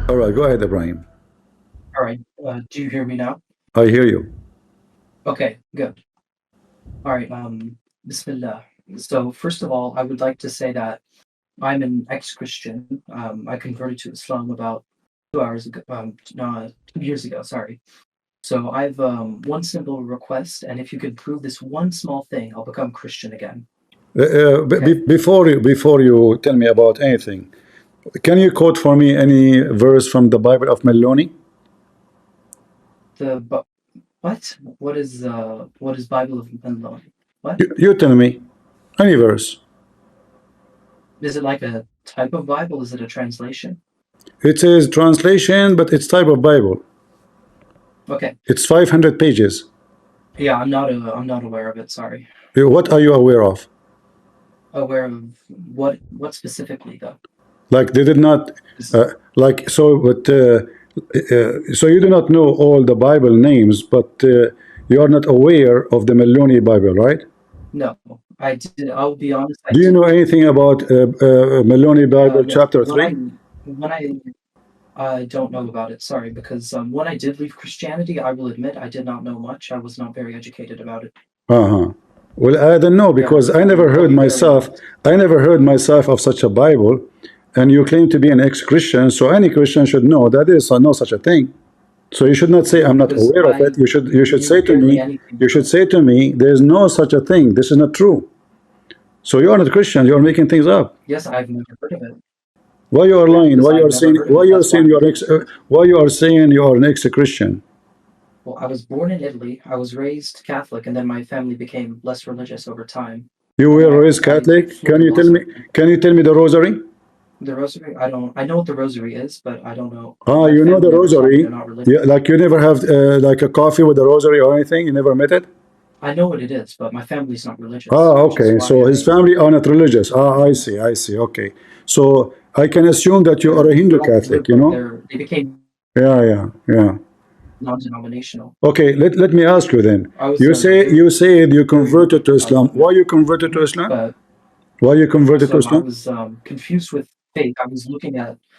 All right, go ahead, Ibrahim. All right. Do you hear me now? I hear you. Okay, good. All right. Bismillah. So first of all, I would like to say that I'm an ex-Christian. I converted to Islam about 2 hours ago. No, 2 years ago. Sorry. So I've one simple request, and if you could prove this one small thing, I'll become Christian again. Okay. Before you tell me about anything, can you quote for me any verse from the Bible of Meloni? But what? What is Bible of Menlo? What You tell me any verse. is it like a type of Bible? Is it a translation? It says translation, but it's type of Bible. Okay. It's 500 pages. Yeah, I'm not aware of it. Sorry. What are you aware of? Aware of what specifically though? Like they did not, Is- like so, but so you do not know all the Bible names, but you are not aware of the Meloni Bible, right? No, I did. I'll be honest. I Do you did. know anything about Meloni Bible No, chapter 3? when I don't know about it. Sorry, because when I did leave Christianity, I will admit I did not know much. I was not very educated about it. Uh-huh. Well, I don't know Yeah, because I never I'll heard be very myself. honest. I never heard myself of such a Bible, and you claim to be an ex-Christian, so any Christian should know that there is no such a thing. So you should not say I'm No, not because aware of it. You should say knew to barely me, anything you about should it. say to me, there is no such a thing. This is not true. So you are not Christian. You are making things up. Yes, I've never heard of it. Why you are Yeah, lying? because Why you I've are never saying? heard of Why it. you are That's why saying I'm you are here. ex? Why you are saying you are an ex-Christian? Well, I was born in Italy. I was raised Catholic, and then my family became less religious over time. You And then were I raised I Catholic. Can slowly you tell lost me? my faith. Can you tell me the Rosary? The rosary, I don't. I know what the rosary is, but I don't know. Ah, My you know family the never taught me. Rosary. They're not religious. Yeah, like you never have like a coffee with the Rosary or anything. You never met it. I know what it is, but my family's not religious, Ah, which is okay. why So his I. family are not religious. Ah, I see. I see. Okay. So I can assume that you are a Hindu They're like Catholic. liberal. They became Yeah, yeah, yeah. non-denominational. Okay. Let me ask you then. I was You say very you said you very converted to religious, I will Islam. Why admit. you converted to Islam? But Why you converted to so I Islam? was confused with faith.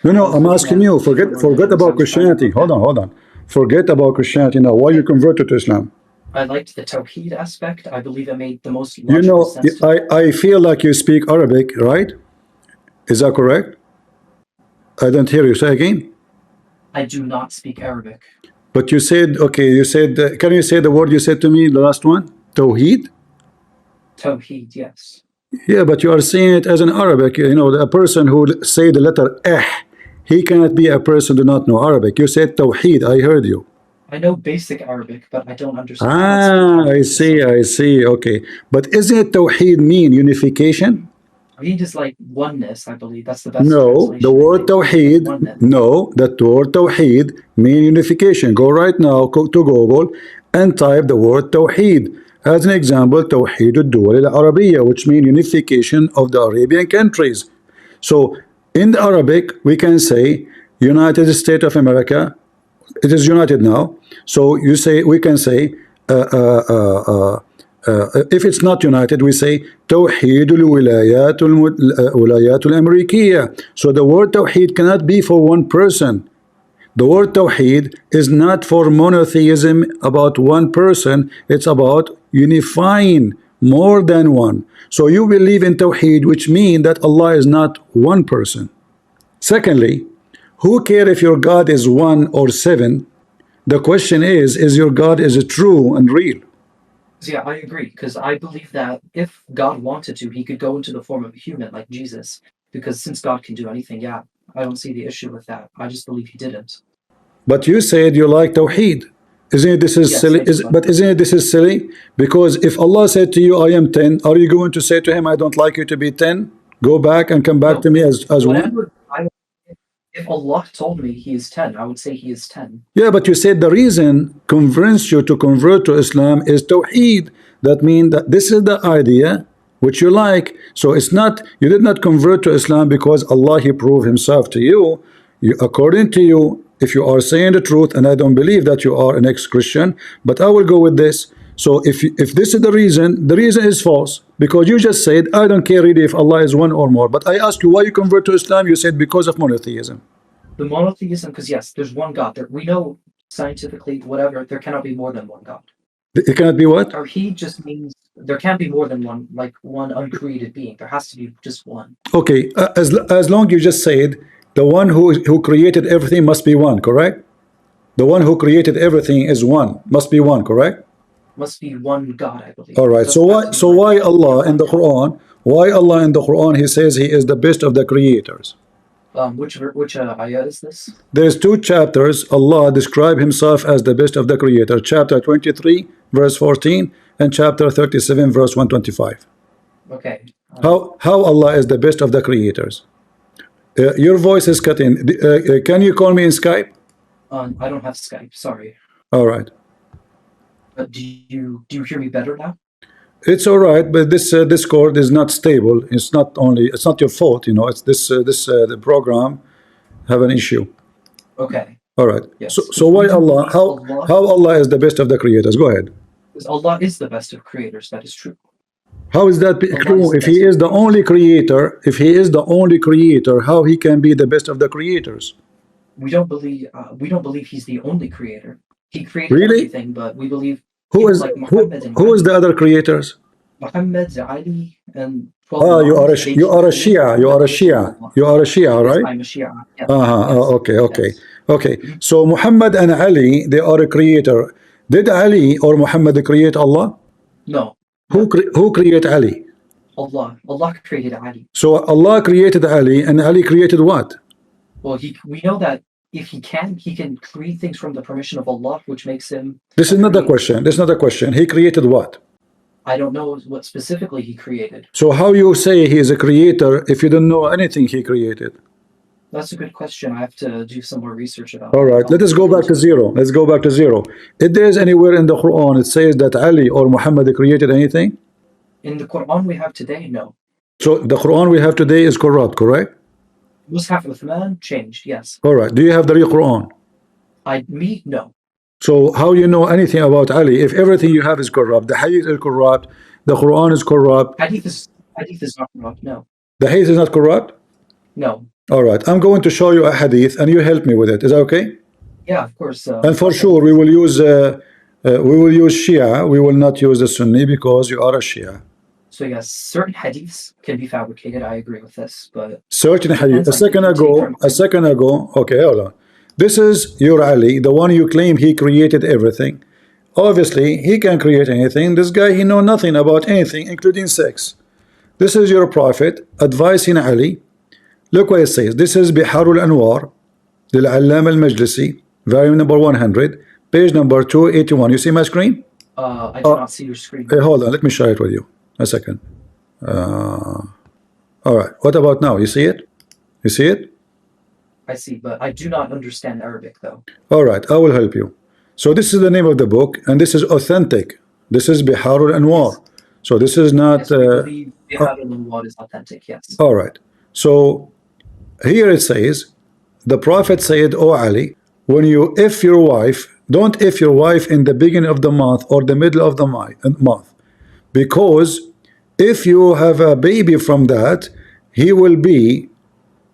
No, I no. was I'm looking asking at you. different Forget religions. I about was trying to Christianity. look Hold at. on, hold on. Forget about Christianity now. Why you Okay, converted to Islam? I liked the Tawheed aspect. I believe it made the most You logical know, sense to me. I feel like you speak Arabic, right? Is that correct? I don't hear you. Say again. I do not speak Arabic. But you said, okay, you said, can you say the word you said to me, the last one? Tawheed? Tawheed, yes. Yeah, but you are saying it as an Arabic. You know, a person who say the letter he cannot be a person who do not know Arabic. You said Tawheed. I heard you. I know basic Arabic, but I don't understand. I don't speak Ah, I Arabic to see, some I degree. see. Okay. But isn't Tawheed mean unification? Tawheed is like oneness, I believe. That's the best No, the translation, I word think. It's like Tawheed, oneness. no, that word Tawheed mean unification. Go right now to Google and type the word Tawheed. As an example, Tawheed al-Duwal al-Arabiya, which mean unification of the Arabian countries. So in the Arabic, we can say United States of America. It is united now. So you say we can say if it's not united, we say توحيد الولايات الأمريكية. So the word توحيد cannot be for one person. The word Tawheed is not for monotheism about one person, it's about unifying more than one. So you believe in Tawheed, which means that Allah is not one person. Secondly, who care if your God is one or seven? The question is your God is it true and real? So yeah, I agree, because I believe that if God wanted to, he could go into the form of a human like Jesus. Because since God can do anything, yeah, I don't see the issue with that. I just believe he didn't. But you said you like Tawheed. Isn't it this is Yes, silly? I do love But isn't Tawheed. it this is silly? Because if Allah said to you, I am 10, are you going to say to him, I don't like you to be 10? Go back and come back No, to me as one? whatever. If Allah told me he is 10, I would say he is 10. Yeah, but you said the reason convinced you to convert to Islam is Tawheed. That means that this is the idea which you like. So it's not, you did not convert to Islam because Allah He proved Himself to you. According to you, if you are saying the truth, and I don't believe that you are an ex-Christian, but I will go with this. So if this is the reason is false because you just said I don't care really if Allah is one or more. But I asked you why you convert to Islam. You said because of monotheism. The monotheism, because yes, there's one God. There, we know scientifically, whatever, there cannot be more than one God. It cannot be what? Or he just means there can't be more than one, like one uncreated being. There has to be just one. Okay, as long you just said the one who created everything must be one, correct? The one who created everything is one, must be one, correct? Must be one God, I believe. All right. So why Allah in the Quran? Why Allah in the Quran He says He is the best of the creators? Which ayah is this? There's two chapters. Allah describe Himself as the best of the creator. Chapter 23, verse 14, and chapter 37, verse 125. Okay. How Allah is the best of the creators? Your voice is cutting. Can you call me in Skype? I don't have Skype. Sorry. All right. But do you hear me better now? It's all right, but this Discord is not stable. It's not your fault, you know. It's the program have an issue. Okay. All right. Yes. So why Allah? How Allah is the best of the creators? Go ahead. Because Allah is the best of creators. That is true. How is that true? If He is the only creator, how He can be the best of the creators? We don't believe He's the only creator. He created everything, but we believe who is the other creators? Muhammad, Ali, and you are a Shia. You are a Shia, right? I'm a Shia. Yes. Okay. So Muhammad and Ali, they are a creator. Did Ali or Muhammad create Allah? No. Who created Ali? Allah created Ali. So Allah created Ali, and Ali created what? Well, we know that if he can create things from the permission of Allah, which makes him. This is not the question. He created what? I don't know what specifically he created. So how you say he is a creator if you don't know anything he created? That's a good question. I have to do some more research about. All right, let us go back to zero. Let's go back to zero. If there is anywhere in the Quran it says that Ali or Muhammad created anything? In the Quran we have today, no. So the Quran we have today is corrupt, correct? Mus'haf Uthman changed, yes. All right. Do you have the real Quran? No. So how you know anything about Ali if everything you have is corrupt? The hadith is corrupt. The Quran is corrupt. Hadith is not corrupt. No. The hadith is not corrupt? No. All right. I'm going to show you a hadith and you help me with it. Is that okay? Yeah, of course. And for sure we will use Shia. We will not use the Sunni because you are a Shia. So yes, certain hadiths can be fabricated. I agree with this, but certain hadith. A second ago. Okay, hold on. This is your Ali, the one you claim he created everything. Obviously, he can create anything. This guy, he know nothing about anything, including sex. This is your prophet advising Ali. Look what it says. This is Biharul Anwar, Lil-Allam al-Majlisi, volume number 100, page number 281. You see my screen? I do not see your screen. Hey, hold on. Let me share it with you. A second. All right. What about now? You see it? You see it? I see, but I do not understand Arabic, though. All right. I will help you. So this is the name of the book, and this is authentic. This is Biharul Anwar. So this is not. Yes, I believe Biharul Anwar is authentic. Yes. All right. So here it says, the Prophet said, "O Ali, when you if your wife, don't if your wife in the beginning of the month or the middle of the month, because if you have a baby from that, he will be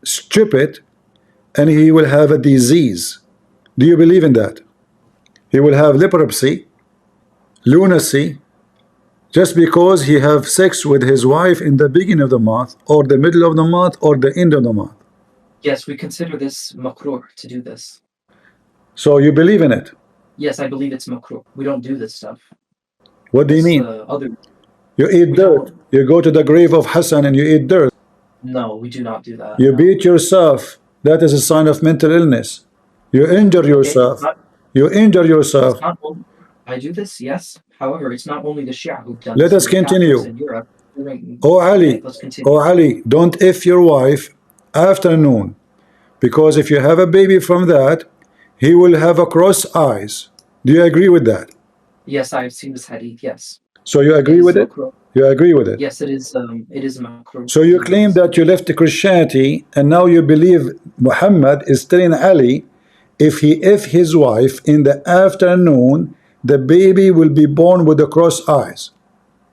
stupid and he will have a disease." Do you believe in that? He will have leprosy, lunacy, just because he have sex with his wife in the beginning of the month or the middle of the month or the end of the month. Yes, we consider this makruh to do this. So you believe in it? Yes, I believe it's makruh. We don't do this stuff. What do you mean? You eat dirt. You go to the grave of Hassan and you eat dirt. No, we do not do that. You beat yourself. That is a sign of mental illness. You injure yourself. You injure yourself. I do this, yes. However, it's not only the Shia who've done Let us continue. Oh Ali, don't if your wife afternoon, because if you have a baby from that, he will have a cross eyes. Do you agree with that? Yes, I have seen this hadith, yes. So you agree with it? You agree with it? Yes, it is makruh. So you claim that you left Christianity and now you believe Muhammad is telling Ali if his wife in the afternoon, the baby will be born with the cross eyes.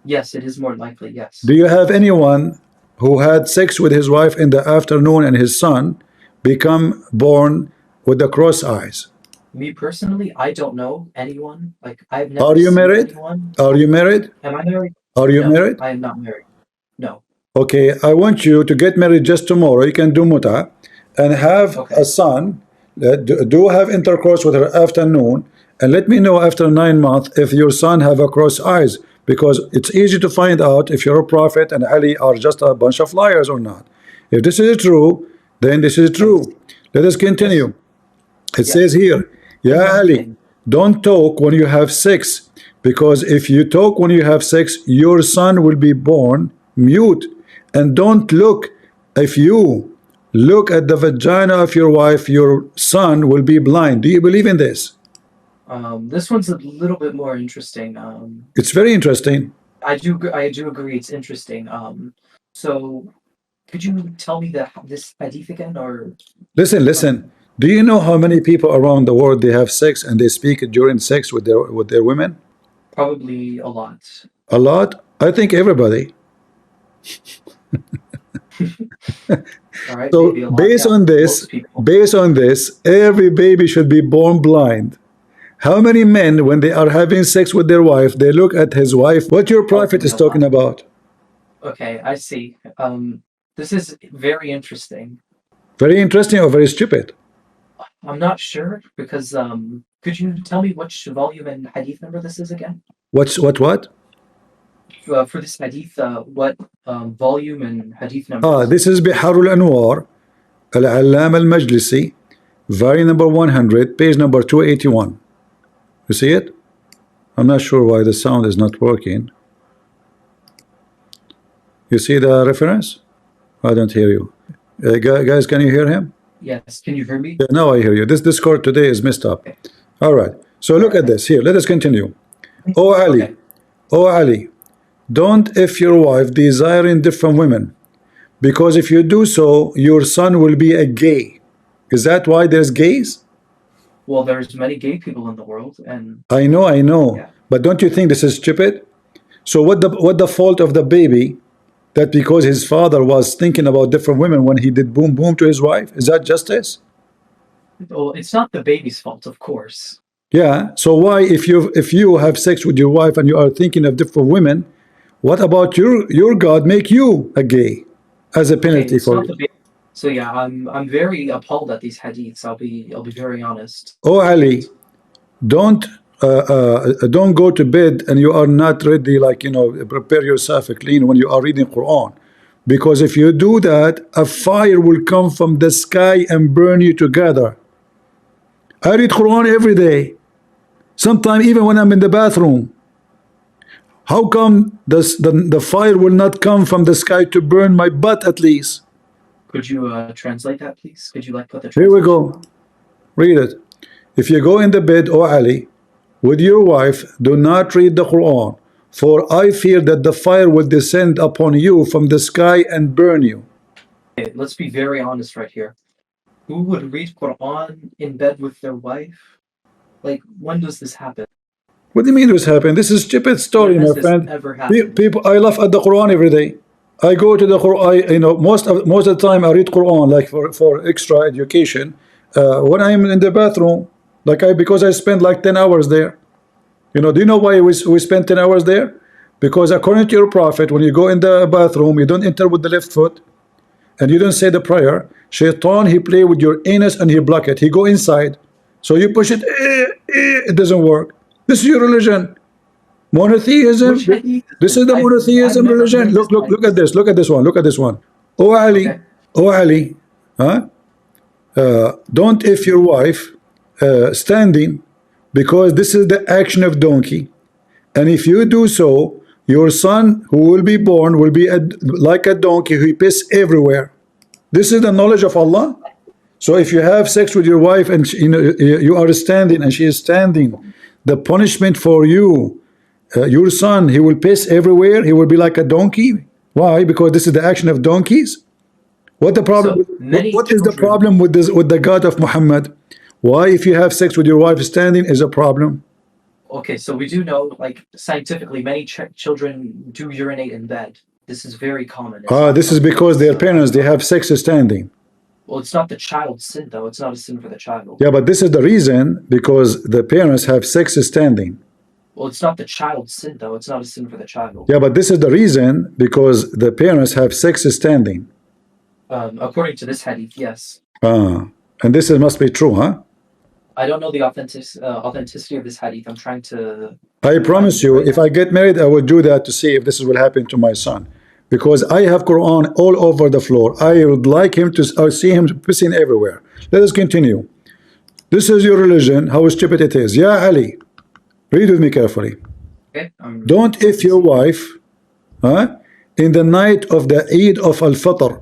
Yes, it is more likely, yes. Do you have anyone who had sex with his wife in the afternoon and his son become born with the cross eyes? Me personally, I don't know anyone. Like I've never Are you seen married? anyone. Are you married? Am I married? Are you No, married? I am not married. No. Okay, I want you to get married just tomorrow. You can do muta and have a Okay. son. Do have intercourse with her afternoon, and let me know after 9 months if your son have a cross eyes, because it's easy to find out if you're a prophet and Ali are just a bunch of liars or not. If this is true, then this is Um, true. Let us yes. continue. It says Yes. here, And yeah, one Ali, thing. don't talk when you have sex, because if you talk when you have sex, your son will be born mute. And don't look, if you look at the vagina of your wife, your son will be blind. Do you believe in this? This one's a little bit more interesting. It's very interesting. I do agree. It's interesting. So could you tell me this hadith again, or Listen, um, listen. Do you know how many people around the world they have sex and they speak during sex with their women? probably a lot. A lot. I think everybody. All right, So maybe a lot. Yeah, most people. based on this, every baby should be born blind. How many men, when they are having sex with their wife, they look at his wife? What your prophet Probably is a talking lot. about? Okay, I see. This is very interesting. Very interesting or very stupid? I'm not sure because could you tell me which volume and hadith number this is again? What? For this hadith, what volume and hadith number is it? This is Biharul Anwar, Al-Allam Al-Majlisi, volume number 100, page number 281. You see it? I'm not sure why the sound is not working. You see the reference? I don't hear you. Guys, can you hear him? Yes, can you hear me? Yeah, now I hear you. This Discord today is messed up. Okay. All right. So look at Okay. this. Here, let us continue. Oh Ali, Okay. oh Ali, don't if your wife desiring different women, because if you do so, your son will be a gay. Is that why there's gays? Well, there's many gay people in the world, and I know. yeah. But don't you think this is stupid? So what the fault of the baby that because his father was thinking about different women when he did boom boom to his wife? Is that justice? Well, it's not the baby's fault, of course. Yeah. So why if you have sex with your wife and you are thinking of different women, what about your God make you a gay as a Okay, penalty it's for not it? the baby. So yeah, I'm very appalled at these hadiths. I'll be very honest. Oh Ali, don't don't go to bed and you are not ready, like prepare yourself clean when you are reading Quran, because if you do that, a fire will come from the sky and burn you together. I read Quran every day, sometimes even when I'm in the bathroom. How come the fire will not come from the sky to burn my butt at least? Could you translate that, please? Could you like put the Here we translation? go. Read it. If you go in the bed, O Ali, with your wife, do not read the Quran, for I fear that the fire will descend upon you from the sky and burn you. Okay, let's be very honest right here. Who would read Quran in bed with their wife? Like, when does this happen? What do you mean this happened? This is stupid When story, has my this friend. ever happened? People, I laugh at the Quran every day. I go to the Quran, most of the time I read Quran like for extra education. When I'm in the bathroom, like because I spend like 10 hours there. Do you know why we spend 10 hours there? Because according to your prophet, when you go in the bathroom, you don't enter with the left foot and you don't say the prayer. Shaitan, he play with your anus and he block it. He go inside. So you push it, it doesn't work. This is your religion. Monotheism. Which hadith is This this? is the I've monotheism never religion. heard this Look at hadith. this. Look at this one. Look at this one. Oh Ali, Okay. oh Ali, huh? Don't if your wife standing, because this is the action of donkey. And if you do so, your son who will be born will be like a donkey who piss everywhere. This is the knowledge of Allah. So if you have sex with your wife and you are standing and she is standing, the punishment for you, your son, he will piss everywhere. He will be like a donkey. Why? Because this is the action of donkeys. What the problem? So many What is the children. problem with this with the God of Muhammad? Why, if you have sex with your wife standing, is a problem? Okay, so we do know, like scientifically, many children do urinate in bed. This is very common. It's not This is something because that's their parents they have sex standing. Well, it's not the child's sin, though. It's not a sin for the child. Yeah, but this is the reason, because the parents have sex standing. Well, it's not the child's sin, though. It's not a sin for the child. Yeah, but this is the reason, because the parents have sex standing. According to this hadith, yes. And this must be true, huh? I don't know the authenticity of this hadith. I'm trying to. I promise you, if I get married, I will do that to see if this will happen to my son. Because I have Quran all over the floor. I would like him to see him pissing everywhere. Let us continue. This is your religion, how stupid it is. Yeah, Ali, read with me carefully. Okay. Don't if your wife in the night of the Eid of Al-Fitr.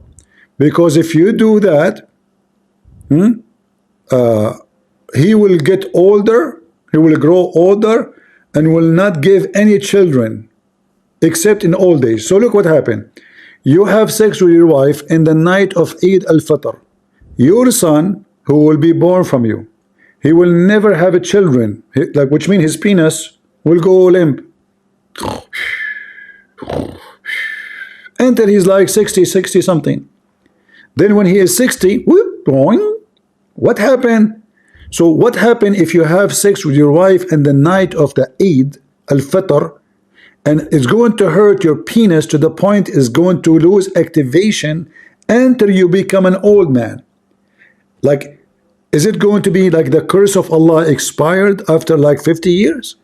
Because if you do that, he will get older, he will grow older, and will not give any children except in old age. So look what happened. You have sex with your wife in the night of Eid al-Fitr. Your son, who will be born from you, he will never have a children, which means his penis will go limp until he's like 60 something. Then when he is 60, whoop, boing, what happened? So what happened if you have sex with your wife in the night of the Eid al-Fitr, and it's going to hurt your penis to the point is going to lose activation until you become an old man? Like, is it going to be like the curse of Allah expired after like 50 years?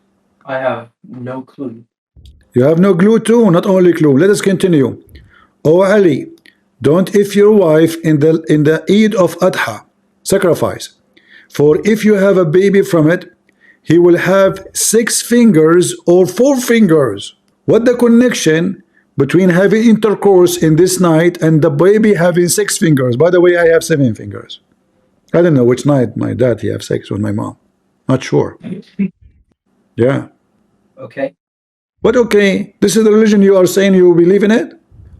I have no clue. You have no clue too, not only clue. Let us continue. Oh Ali, don't if your wife in the Eid of Adha, sacrifice. For if you have a baby from it, he will have 6 fingers or 4 fingers. What the connection between having intercourse in this night and the baby having 6 fingers? By the way, I have 7 fingers. I don't know which night my dad he have sex with my mom. Not sure. Yeah. Okay. But okay, this is the religion you are saying you believe in it?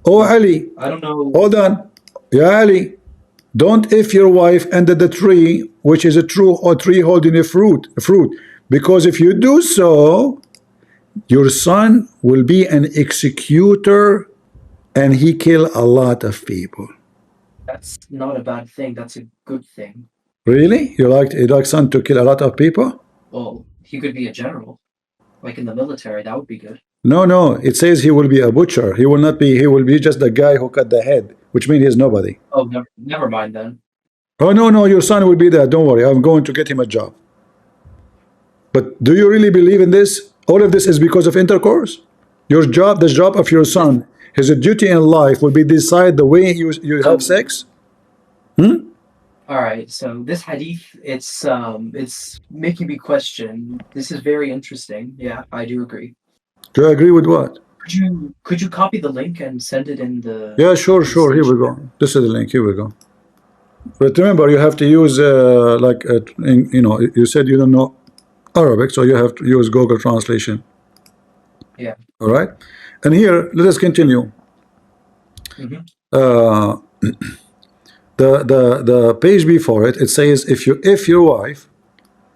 Oh Ali, I don't know. hold on. Yeah, Ali, don't if your wife under the tree, which is a true or tree holding a fruit, because if you do so, your son will be an executor and he kill a lot of people. That's not a bad thing. That's a good thing. Really? You like son to kill a lot of people? Well, he could be a general, like in the military. That would be good. No, it says he will be a butcher. He will not be, he will be just the guy who cut the head, which means he's nobody. Oh, never mind then. Oh, no, your son will be there. Don't worry. I'm going to get him a job. But do you really believe in this? All of this is because of intercourse? Your job, the job of your son, his duty in life will be decide the way you have sex? All right. So this hadith, it's making me question. This is very interesting. Yeah, I do agree. Do you agree with what? Could you copy the link and send it in the? Yeah, sure. Here we go. This is the link. Here we go. But remember, you have to use you said you don't know Arabic, so you have to use Google Translation. Yeah. All right. And here, let us continue. The page before it says if your wife,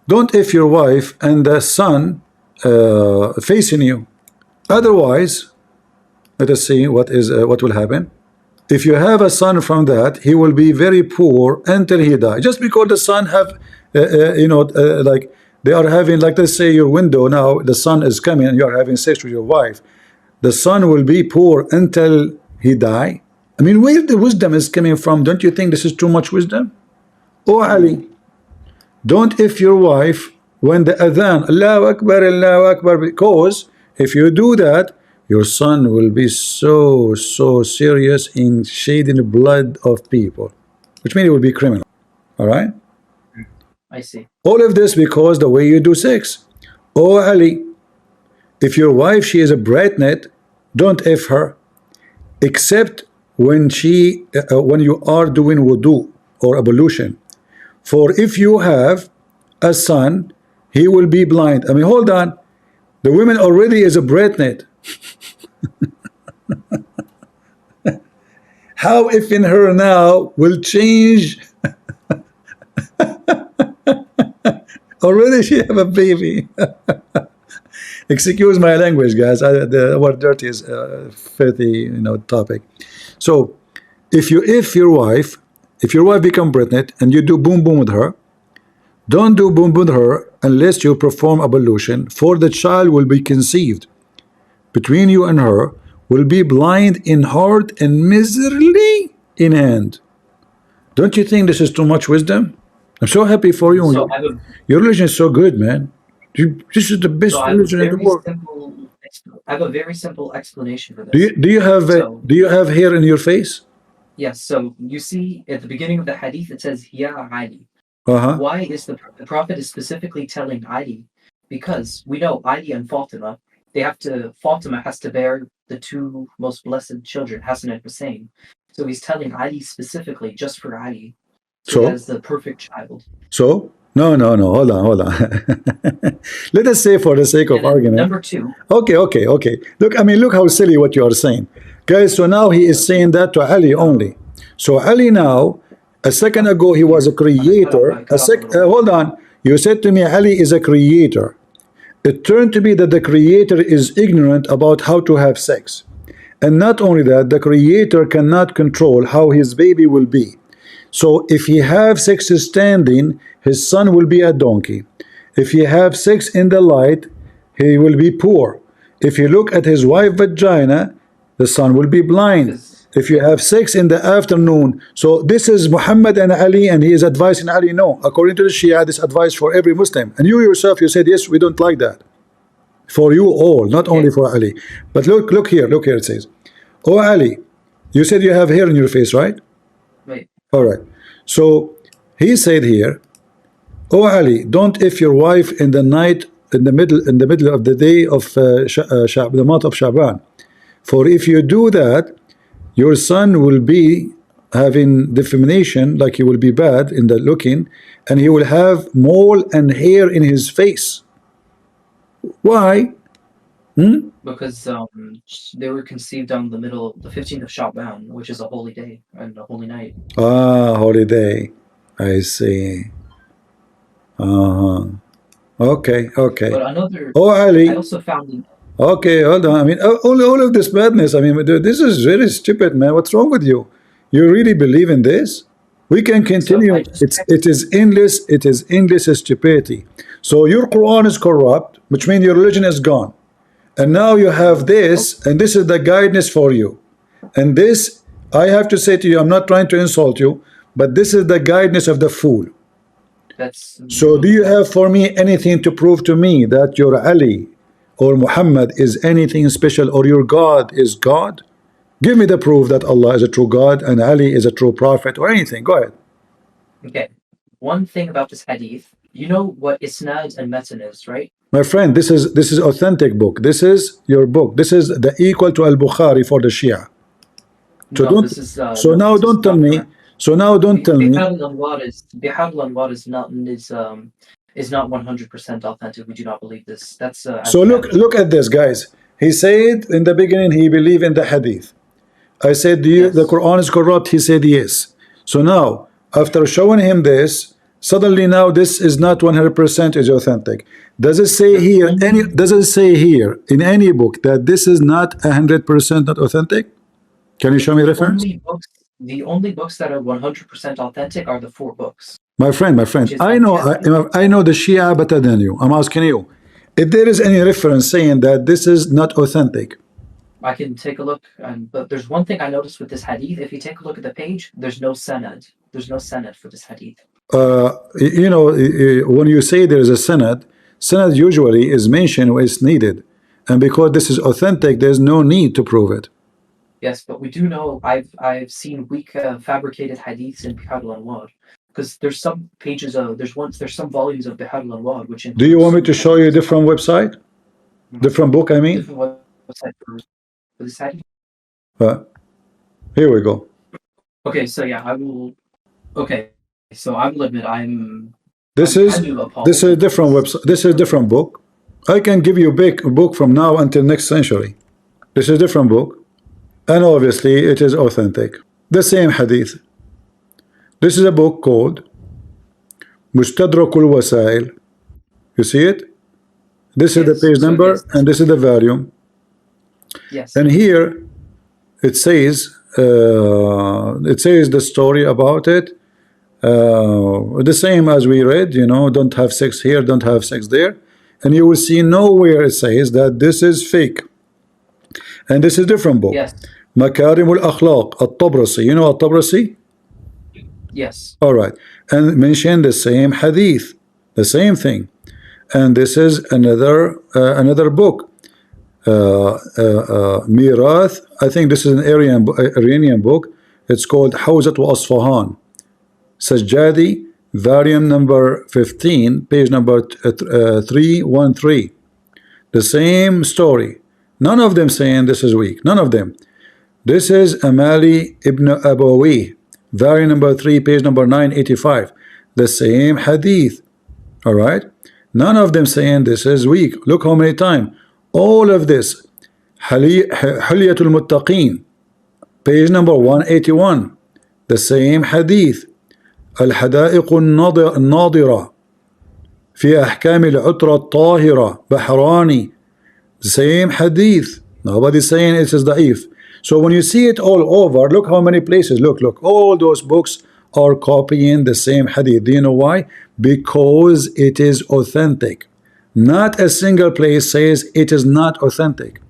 don't if your wife and the son facing you. Otherwise, let us see what will happen. If you have a son from that, he will be very poor until he dies. Just because the son have, like they are having, like let's say your window now, the sun is coming and you are having sex with your wife. The son will be poor until he die. I mean, where the wisdom is coming from? Don't you think this is too much wisdom? Oh Ali, don't if your wife when the adhan, Allahu Akbar, because if you do that, your son will be so serious in shedding the blood of people, which means he will be criminal. All right? I see. All of this because the way you do sex. Oh Ali, if your wife, she is a bratnet, don't F her, except when you are doing wudu or ablution. For if you have a son, he will be blind. I mean, hold on. The woman already is a bratnet. How if in her now will change? Already she have a baby. Excuse my language, guys. The word dirty is a filthy, topic. So, if your wife if your wife become pregnant and you do boom boom with her, don't do boom boom with her unless you perform ablution, for the child will be conceived between you and her, will be blind in heart and miserly in hand. Don't you think this is too much wisdom? I'm so happy for you. So I have a Your religion is so good, man. This is the so best I have a religion in the very world. simple I have a very simple explanation for Do this. you have So hair in your face? yes, so you see at the beginning of the hadith it says Ya Ali. Uh-huh. Why is the Prophet is specifically telling Ali? Because we know Ali and Fatima, Fatima has to bear the two most blessed children, Hassan and Hussein. So he's telling Ali specifically just for Ali. So that So is the perfect child. no, hold on. Let us say, for the sake of And then argument. number two, Okay. Look how silly what you are saying, guys. So now he is saying that to Ali only. So Ali now, a second ago he was a creator. I cut off a little bit. Hold on. You said to me Ali is a creator. It turned to be that the creator is ignorant about how to have sex. And not only that, the creator cannot control how his baby will be. So if he have sex standing, his son will be a donkey. If he have sex in the light, he will be poor. If you look at his wife vagina, the son will be blind. Because If you have sex in the afternoon, so this is Muhammad and Ali, and he is advising Ali. No, according to the Shia, this advice for every Muslim. And you yourself, you said yes, we don't like that. For you all, not only okay, for Ali. But look here. It says, "Oh Ali, you said you have hair in your face, right? wait. All right. So he said here, "Oh Ali, don't if your wife in the night, in the middle of the day of the month of Shaban. For if you do that, your son will be having defamation, like he will be bad in the looking, and he will have mole and hair in his face. Why? Because they were conceived on the 15th of Sha'ban, which is a holy day and a holy night. Ah, holiday. I see. Uh-huh. Okay. But another, Oh I Ali, also found okay, hold on. I mean, all of this madness. I mean, dude, this is very stupid, man. What's wrong with you? You really believe in this? We can so continue. I just checked. It is endless. It is endless stupidity. So your Quran is corrupt, which means your religion is gone. And now you have Oh, this, and this is the guidance for you. And this, I have to say to you, I'm not trying to insult you, but this is the guidance of the fool. that's So do you have for me anything to prove to me that your Ali or Muhammad is anything special, or your God is God? Give me the proof that Allah is a true God and Ali is a true prophet, or anything. Go ahead. okay. One thing about this hadith, you know what isnad and matan is, right? My friend, this is authentic book. This is your book. This is the equal to Al-Bukhari for the Shia. So No, don't this is so now this is don't tell not me. correct. So now don't tell me. Bihar al-Anwar is not 100% authentic. We do not believe this. That's So al-Kadhib. look at this, guys. He said in the beginning he believed in the hadith. I said, the Yes. Quran is corrupt? He said yes. So now, after showing him this, suddenly now this is not 100% is authentic. Does it say The here any? only Does it say here in any book that this is not 100% not authentic? Can you show me the reference? only books that are 100% authentic are the four books, My friend, which is I know al-Kafi. I know the Shia better than you. I'm asking you if there is any reference saying that this is not authentic. I can take a look, but there's one thing I noticed with this hadith. If you take a look at the page, there's no sanad. There's no sanad for this hadith. When you say there is a sanad usually is mentioned when it's needed, and because this is authentic, there's no need to prove it. Yes, but we do know I've seen weak fabricated hadiths in Bihar al-Anwar, because there's some pages of there's some volumes of Bihar al-Anwar which Do you include want me some to show you a hadiths different website, different book? I mean, different website for this hadith. uh, here we go. Okay, so yeah, I will. Okay, so I will admit This I'm is kind of appalled. this is a different website. This is a different book. I can give you a book from now until next century. This is a different book, and obviously it is authentic. The same hadith. This is a book called Mustadrak al-Wasail. You see it? This is the Yes, page so number, yes, and this is the volume. yes, And here it says It says the story about it, the same as we read, you know, don't have sex here, don't have sex there, and you will see nowhere it says that this is fake. And this is different book, Yes. Makarim al-Akhlaq, At-Tabrasi. You know At-Tabrasi? Yes. All right. And mention the same hadith, the same thing. And this is another book, Mirath. I think this is an Iranian book. It's called Hawzat wa Asfahan. Sajjadi, volume number 15, page number 313. The same story. None of them saying this is weak. None of them. This is Amali ibn Abawi, volume number 3, page number 985. The same hadith. All right. None of them saying this is weak. Look how many times. All of this. Hulyatul Muttaqeen, page number 181. The same hadith. الحدائق الناضرة في أحكام العترة الطاهرة بحراني. The same hadith. Nobody saying it is da'if. So when you see it all over, look how many places. Look. All those books are copying the same hadith. Do you know why? Because it is authentic. Not a single place says it is not authentic.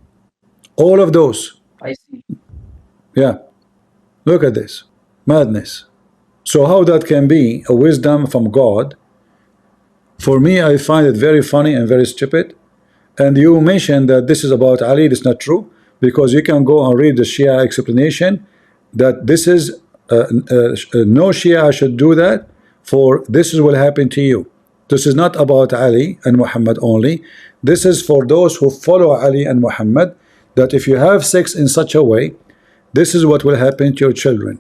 All of those. I see. Yeah. Look at this. Madness. So how that can be a wisdom from God? For me, I find it very funny and very stupid. And you mentioned that this is about Ali. It's not true, because you can go and read the Shia explanation that this is no Shia should do that, for this is what happened to you. This is not about Ali and Muhammad only. This is for those who follow Ali and Muhammad, that if you have sex in such a way, this is what will happen to your children.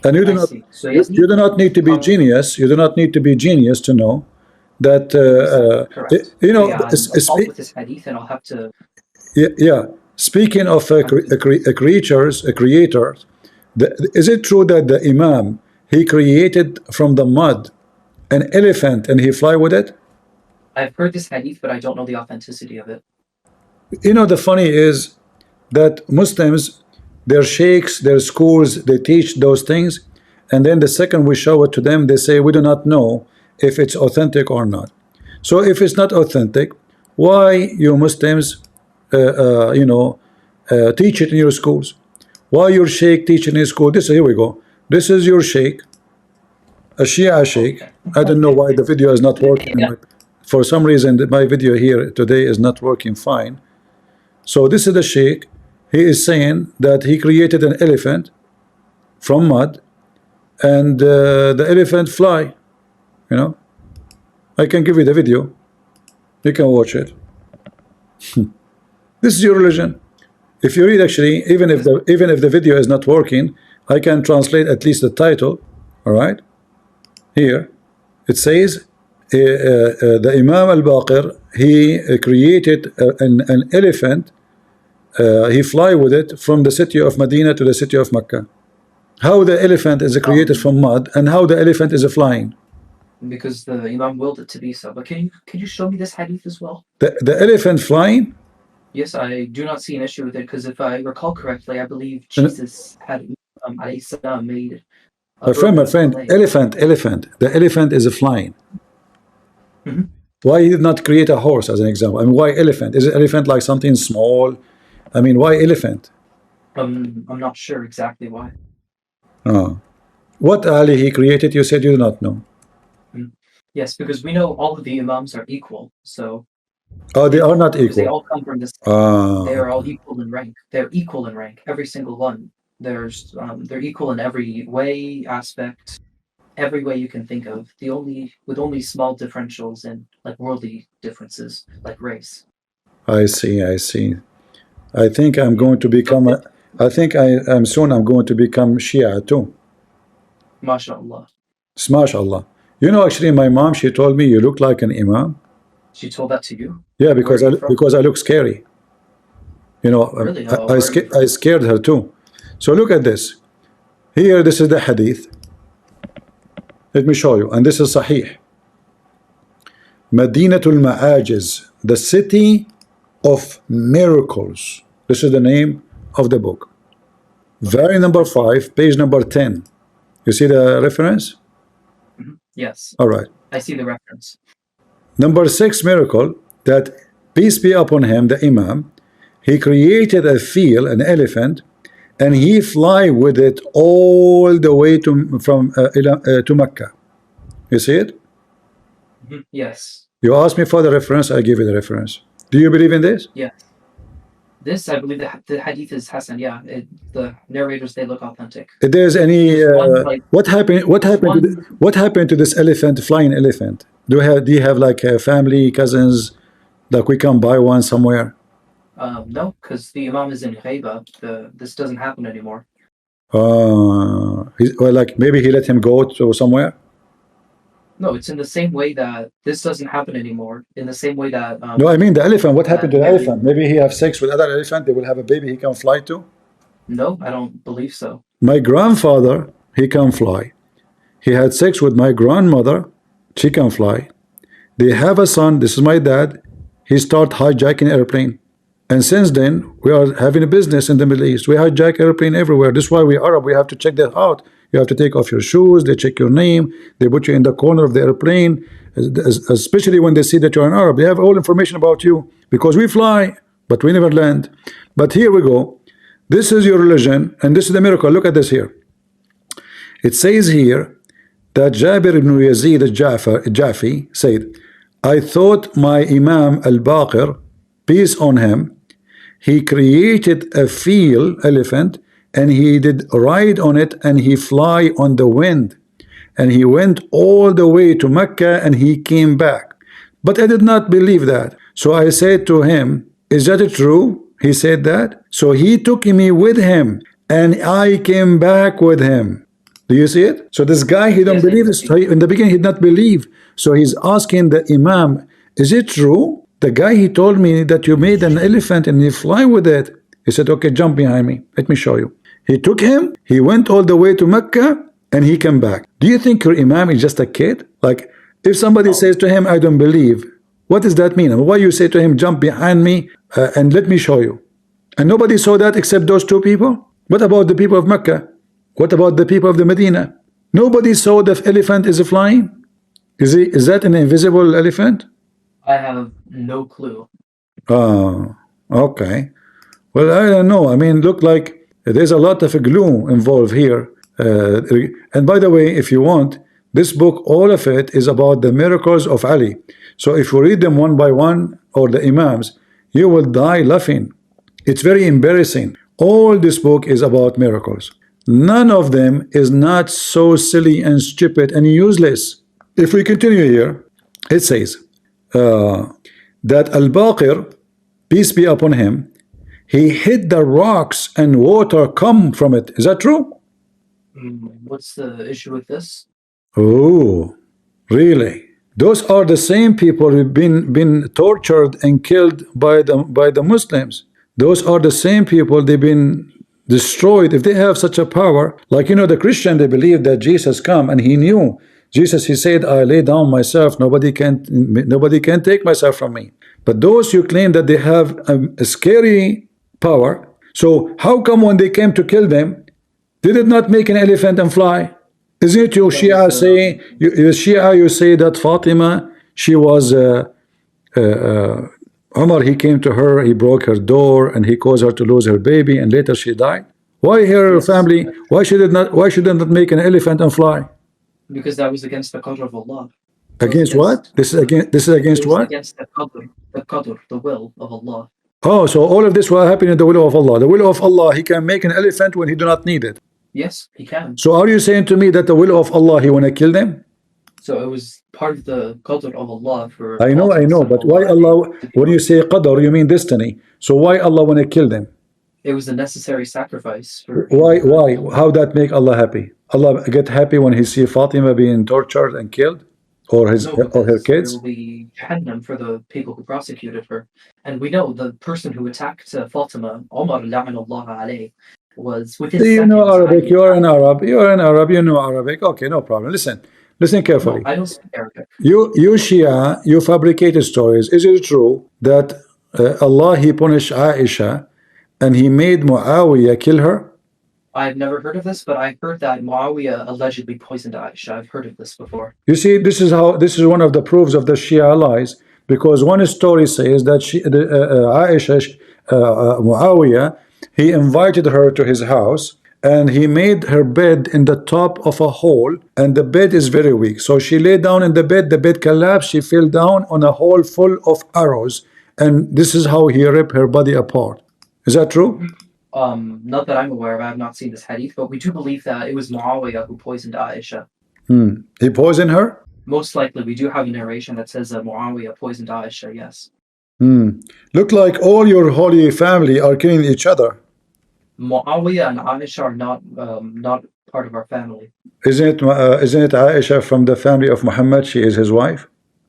And you do not, So yes, you do not need to be genius. You do not need to be genius to know that correct. you know. Yeah, I'll follow with this hadith, and I'll have to. Yeah. Speaking of creatures, is it true that the Imam, he created from the mud an elephant and he fly with it? I've heard this hadith, but I don't know the authenticity of it. You know, the funny is that Muslims, their sheikhs, their schools, they teach those things, and then the second we show it to them, they say we do not know if it's authentic or not. So if it's not authentic, why you Muslims teach it in your schools? Why your sheikh teach in his school? Here we go. This is your sheikh, a Shia sheikh. I don't know why the video is not working. Yeah. For some reason, my video here today is not working fine. So this is the sheikh. He is saying that he created an elephant from mud, and the elephant fly. You know, I can give you the video. You can watch it. This is your religion. If you read, actually, even if the video is not working, I can translate at least the title. All right. Here it says the Imam al-Baqir, he created an elephant. He fly with it from the city of Medina to the city of Mecca. How the elephant is created from mud, and how the elephant is flying? Because the Imam willed it to be so. But can you show me this hadith as well? The elephant flying? Yes, I do not see an issue with it, because if I recall correctly, I believe Jesus had alayhi salam made. My friend, elephant. The elephant is flying. Mm-hmm. Why he did not create a horse as an example? I mean, why elephant? Is elephant like something small? I mean, why elephant? I'm not sure exactly why. What Ali he created? You said you do not know. Yes, because we know all of the Imams are equal. So. Oh, they are not Because they equal. all come from this. They are all equal in rank. They're equal in rank. Every single one. They're equal in every way, aspect, every way you can think of. With only small differentials and like worldly differences, like race. I see. I think I'm going to become I think I'm soon I'm going to become Shia too. MashaAllah. MashaAllah. You know, actually, my mom, she told me you look like an Imam. She told that to you? Yeah, because I look scary. You know, really? I scared her too. So look at this. Here, this is the hadith. Let me show you. And this is Sahih. Madinatul Ma'ajiz, the city of miracles. This is the name of the book. Volume number 5, page number 10. You see the reference? Yes, All right. I see the reference. Number 6 miracle, that peace be upon him, the Imam, he created a field, an elephant, and he fly with it all the way to Mecca. You see it? Yes. You asked me for the reference, I give you the reference. Do you believe in this? Yes. This, I believe, the hadith is Hassan. Yeah, the narrators, they look authentic. If there's any There's one, like, what happened what happened to this elephant, flying elephant? Do you have like family, cousins, like we can buy one somewhere? No, because the Imam is in Ghaiba. This doesn't happen anymore. Well, like maybe he let him go to somewhere. No, it's in the same way that this doesn't happen anymore. In the same way that No, I mean the elephant. What happened to the maybe- elephant? Maybe he have sex with other elephant. They will have a baby. He can fly too. no, I don't believe so. My grandfather, he can fly. He had sex with my grandmother. She can fly. They have a son. This is my dad. He start hijacking airplane. And since then, we are having a business in the Middle East. We hijack airplane everywhere. This is why we Arab. We have to check that out. You have to take off your shoes. They check your name. They put you in the corner of the airplane. Especially when they see that you're an Arab. They have all information about you. Because we fly, but we never land. But here we go. This is your religion, and this is the miracle. Look at this here. It says here that Jabir ibn Yazid al-Jafi said, I thought my Imam al-Baqir, peace on him, he created a field elephant, and he did ride on it, and he fly on the wind, and he went all the way to Mecca, and he came back. But I did not believe that. So I said to him, is that true? He said that. So he took me with him, and I came back with him. Do you see it? So this guy, he don't Yes, believe this. In the beginning, he did not believe. So he's asking the Imam, is it true? The guy, he told me that you made an elephant and you fly with it. He said, okay, jump behind me. Let me show you. He took him. He went all the way to Mecca, and he came back. Do you think your Imam is just a kid? Like, if somebody says to him, I don't believe, what does that mean? And why you say to him, jump behind me and let me show you? And nobody saw that except those two people? What about the people of Mecca? What about the people of the Medina? Nobody saw the elephant is flying? Is that an invisible elephant? I have no clue. Oh, okay. Well, I don't know. I mean, look like there's a lot of glue involved here. And by the way, if you want, this book, all of it is about the miracles of Ali. So if you read them one by one, or the Imams, you will die laughing. It's very embarrassing. All this book is about miracles. None of them is not so silly and stupid and useless. If we continue here, it says that Al-Baqir, peace be upon him, he hit the rocks and water come from it. Is that true? What's the issue with this? Oh, really? Those are the same people who've been tortured and killed by the Muslims. Those are the same people, they've been destroyed. If they have such a power, like the Christian, they believe that Jesus come and he knew. Jesus, he said, I lay down myself, nobody can take myself from me. But those who claim that they have a scary power, so how come when they came to kill them, they did not make an elephant and fly? Isn't it you Shia say, you say that Fatima, she was Umar, he came to her, he broke her door, and he caused her to lose her baby, and later she died. Why her family? Why should it not make an elephant and fly? Because that was against the qadr of Allah. Against what? This is against what? Against the qadr, the will of Allah. Oh, so all of this will happen in the will of Allah. The will of Allah, he can make an elephant when he do not need it. Yes, he can. So are you saying to me that the will of Allah, he want to kill them? So it was part of the qadr of Allah for. I know, but why Allah? When you say qadr, you mean destiny. So why Allah want to kill them? It was a necessary sacrifice. Why? How that make Allah happy? Allah get happy when he see Fatima being tortured and killed, or her kids? There will be Jahannam for the people who prosecuted her. And we know the person who attacked Fatima, Umar la'anallahu alayhi, was within You know seconds. Arabic, you're an Arab, you know Arabic. Okay, no problem. Listen carefully. No, I don't speak Arabic. You Shia, you fabricated stories. Is it true that Allah, he punished Aisha and he made Muawiyah kill her? I've never heard of this, but I heard that Muawiyah allegedly poisoned Aisha. I've heard of this before. You see, this is one of the proofs of the Shia lies, because one story says that Aisha, Muawiyah, he invited her to his house and he made her bed in the top of a hole, and the bed is very weak. So she lay down in the bed collapsed, she fell down on a hole full of arrows, and this is how he ripped her body apart. Is that true? Not that I'm aware of. I have not seen this hadith, but we do believe that it was Muawiyah who poisoned Aisha. He poisoned her? Most likely, we do have a narration that says that Muawiyah poisoned Aisha, yes. Look like all your holy family are killing each other. Muawiyah and Aisha are not part of our family. Isn't it Aisha from the family of Muhammad? She is his wife?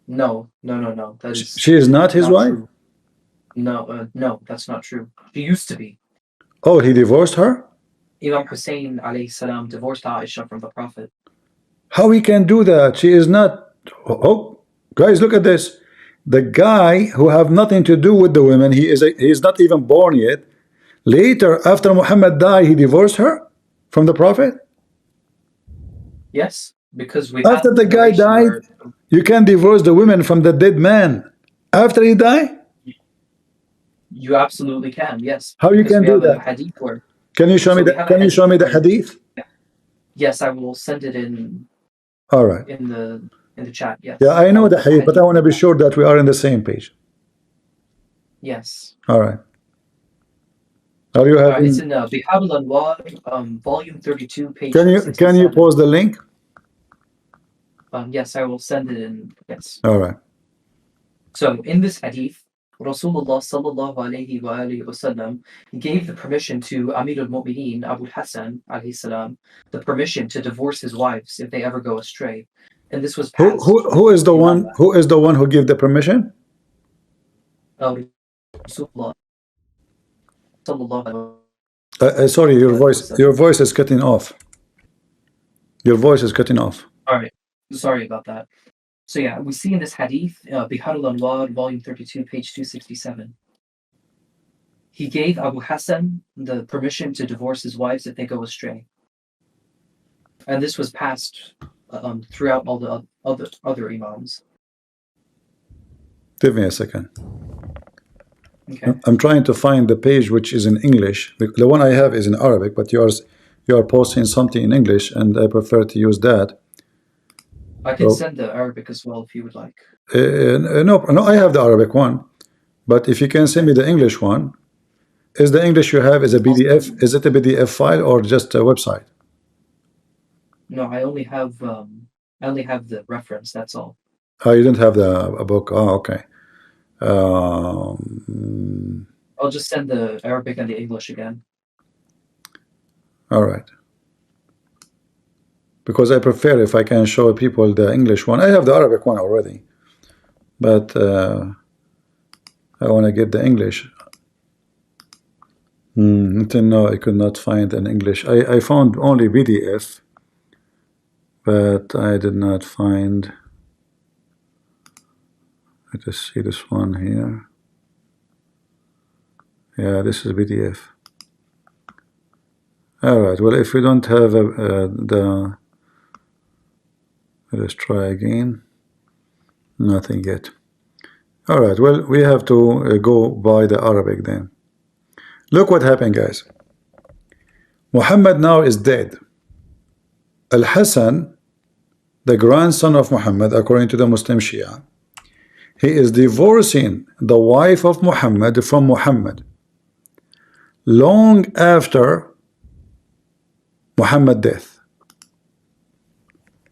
No. That is She is not his wife? true. No, that's not true. She used to be. Oh, he divorced her? Imam Hussein alayhi salam divorced Aisha from the Prophet. How he can do that? She is not. Oh, guys, look at this. The guy who have nothing to do with the women, he is not even born yet. Later, after Muhammad died, he divorced her from the Prophet? Yes, because we After have the guy narration died, where you can divorce the women from the dead man. After he died? you absolutely can, yes. How you Because can we do have a that? hadith where Can you show So me we the have a Can you show me the hadith hadith? yes, I will send it in All right. in the chat, yes. Yeah, I know the There's a hadith, but I want to be sure that we are on the same page. Yes. All right. Are you having? It's in Bihar al-Anwar, volume 32, page Can you 267. post the link? Yes, I will send it in. Yes. All right. So in this hadith, Rasulullah sallallahu alayhi wa alihi wasallam gave the permission to Amir al-Mu'mineen Abu Hassan alayhi salam, the permission to divorce his wives if they ever go astray, and this was passed. Who is the one? Who is the one who gave the permission? Rasulullah sallallahu Sorry, your voice is cutting off. Your voice is cutting off. All right, sorry about that. So yeah, we see in this hadith, Bihar al-Anwar, volume 32, page 267. He gave Abu Hassan the permission to divorce his wives if they go astray. And this was passed throughout all the other imams. Give me a second. Okay. I'm trying to find the page which is in English. The one I have is in Arabic, but you are posting something in English, and I prefer to use that. I can send the Arabic as well if you would like. No, I have the Arabic one, but if you can send me the English one, is the English you have is a PDF? Is it a PDF file or just a website? No, I only have the reference. That's all. Oh, you didn't have a book. Oh, okay. I'll just send the Arabic and the English again. All right. Because I prefer if I can show people the English one. I have the Arabic one already, but I want to get the English. Until now, I could not find an English. I found only PDF, but I did not find. Let us see this one here. Yeah, this is PDF. All right. Well, if we don't have let us try again. Nothing yet. All right. Well, we have to go by the Arabic then. Look what happened, guys. Muhammad now is dead. Al-Hassan, the grandson of Muhammad, according to the Muslim Shia, he is divorcing the wife of Muhammad from Muhammad long after Muhammad's death.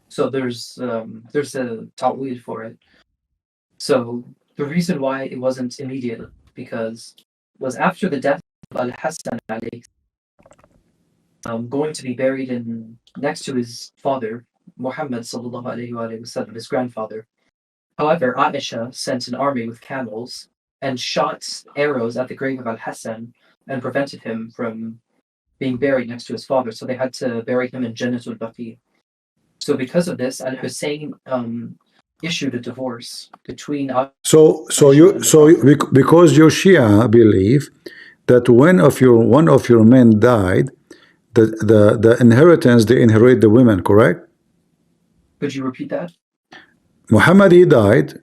So there's a ta'wil for it. So the reason why it wasn't immediate because was after the death of Al-Hassan going to be buried next to his father, Muhammad sallallahu alaihi wasallam, his grandfather. However, Aisha sent an army with camels and shot arrows at the grave of Al-Hassan and prevented him from being buried next to his father. So they had to bury him in Jannatul Baqi. So because of this, Al-Hussein issued a divorce between because your Shia believe that one of your men died, the inheritance, they inherit the women, correct? Could you repeat that? Muhammad, he died.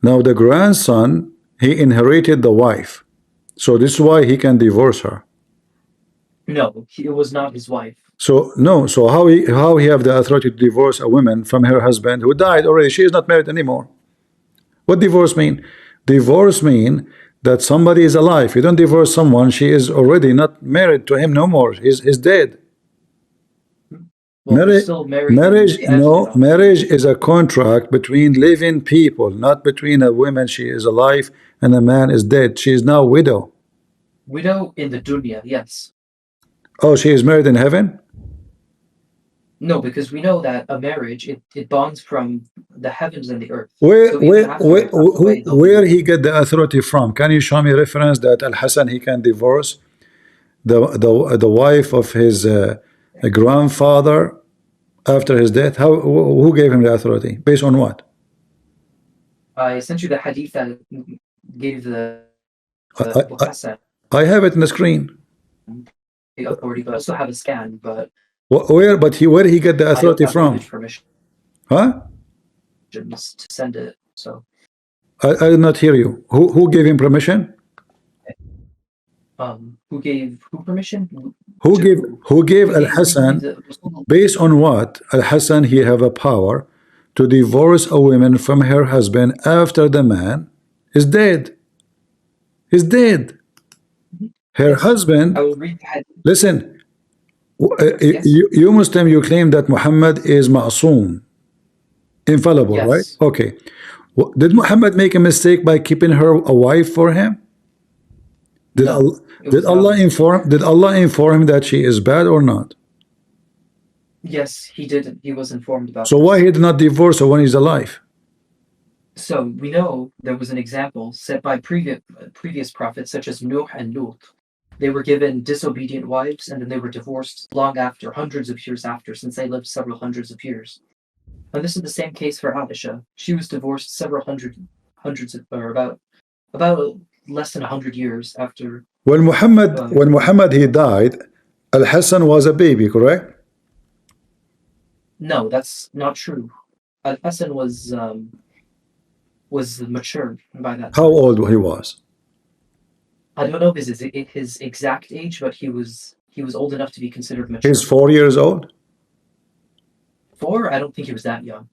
Now the grandson, he inherited the wife. So this is why he can divorce her. No, it was not his wife. So no, so how he have the authority to divorce a woman from her husband who died already? She is not married anymore. What divorce mean? Divorce mean that somebody is alive. You don't divorce someone, she is already not married to him no more. He's dead. Well, they're Marriage, still married in marriage, the no, afterlife. marriage is a contract between living people, not between a woman, she is alive, and a man is dead. She is now widow. Widow in the dunya, yes. Oh, she is married in heaven? No, because we know that a marriage, it bonds from the heavens and the earth. Where, So even after they pass away, they'll where be he get the authority from? Can you show me reference that Al Hassan he can divorce the wife of his grandfather after his death? How, who gave him the authority? Based on what? I sent you the hadith that gave the I, Abu I, Hassan I have it in the screen. the authority, but I also have a scan, but Where, but he, where he get the I don't authority have from? privilege permissions Huh? to send it. So I did not hear you. Who gave him permission? who permission? Who To gave who? who gave We Al gave Hassan, the Rasul. based on what? Al Hassan he have a power to divorce a woman from her husband after the man is dead. He's dead. Her Yes. I husband, will read the hadith. listen, Yes. you Muslim, you claim that Muhammad is ma'soom, infallible, right? Yes. Okay. Did Muhammad make a mistake by keeping her a wife for him? Did No, Allah, it was not a mistake. did Allah inform him that she is bad or not? Yes, he did. He was informed about So why this. he did not divorce her when he's alive? So we know there was an example set by previous prophets such as Nuh and Lut. They were given disobedient wives and then they were divorced long after, hundreds of years after, since they lived several hundreds of years. And this is the same case for Aisha. She was divorced several hundreds of, or about less than 100 years after. When Muhammad he died, Al Hassan was a baby, correct? No, that's not true. Al Hassan was mature by that How time. old he was? I don't know his exact age, but he was old enough to be considered mature. He's 4 years old. 4? I don't think he was that young.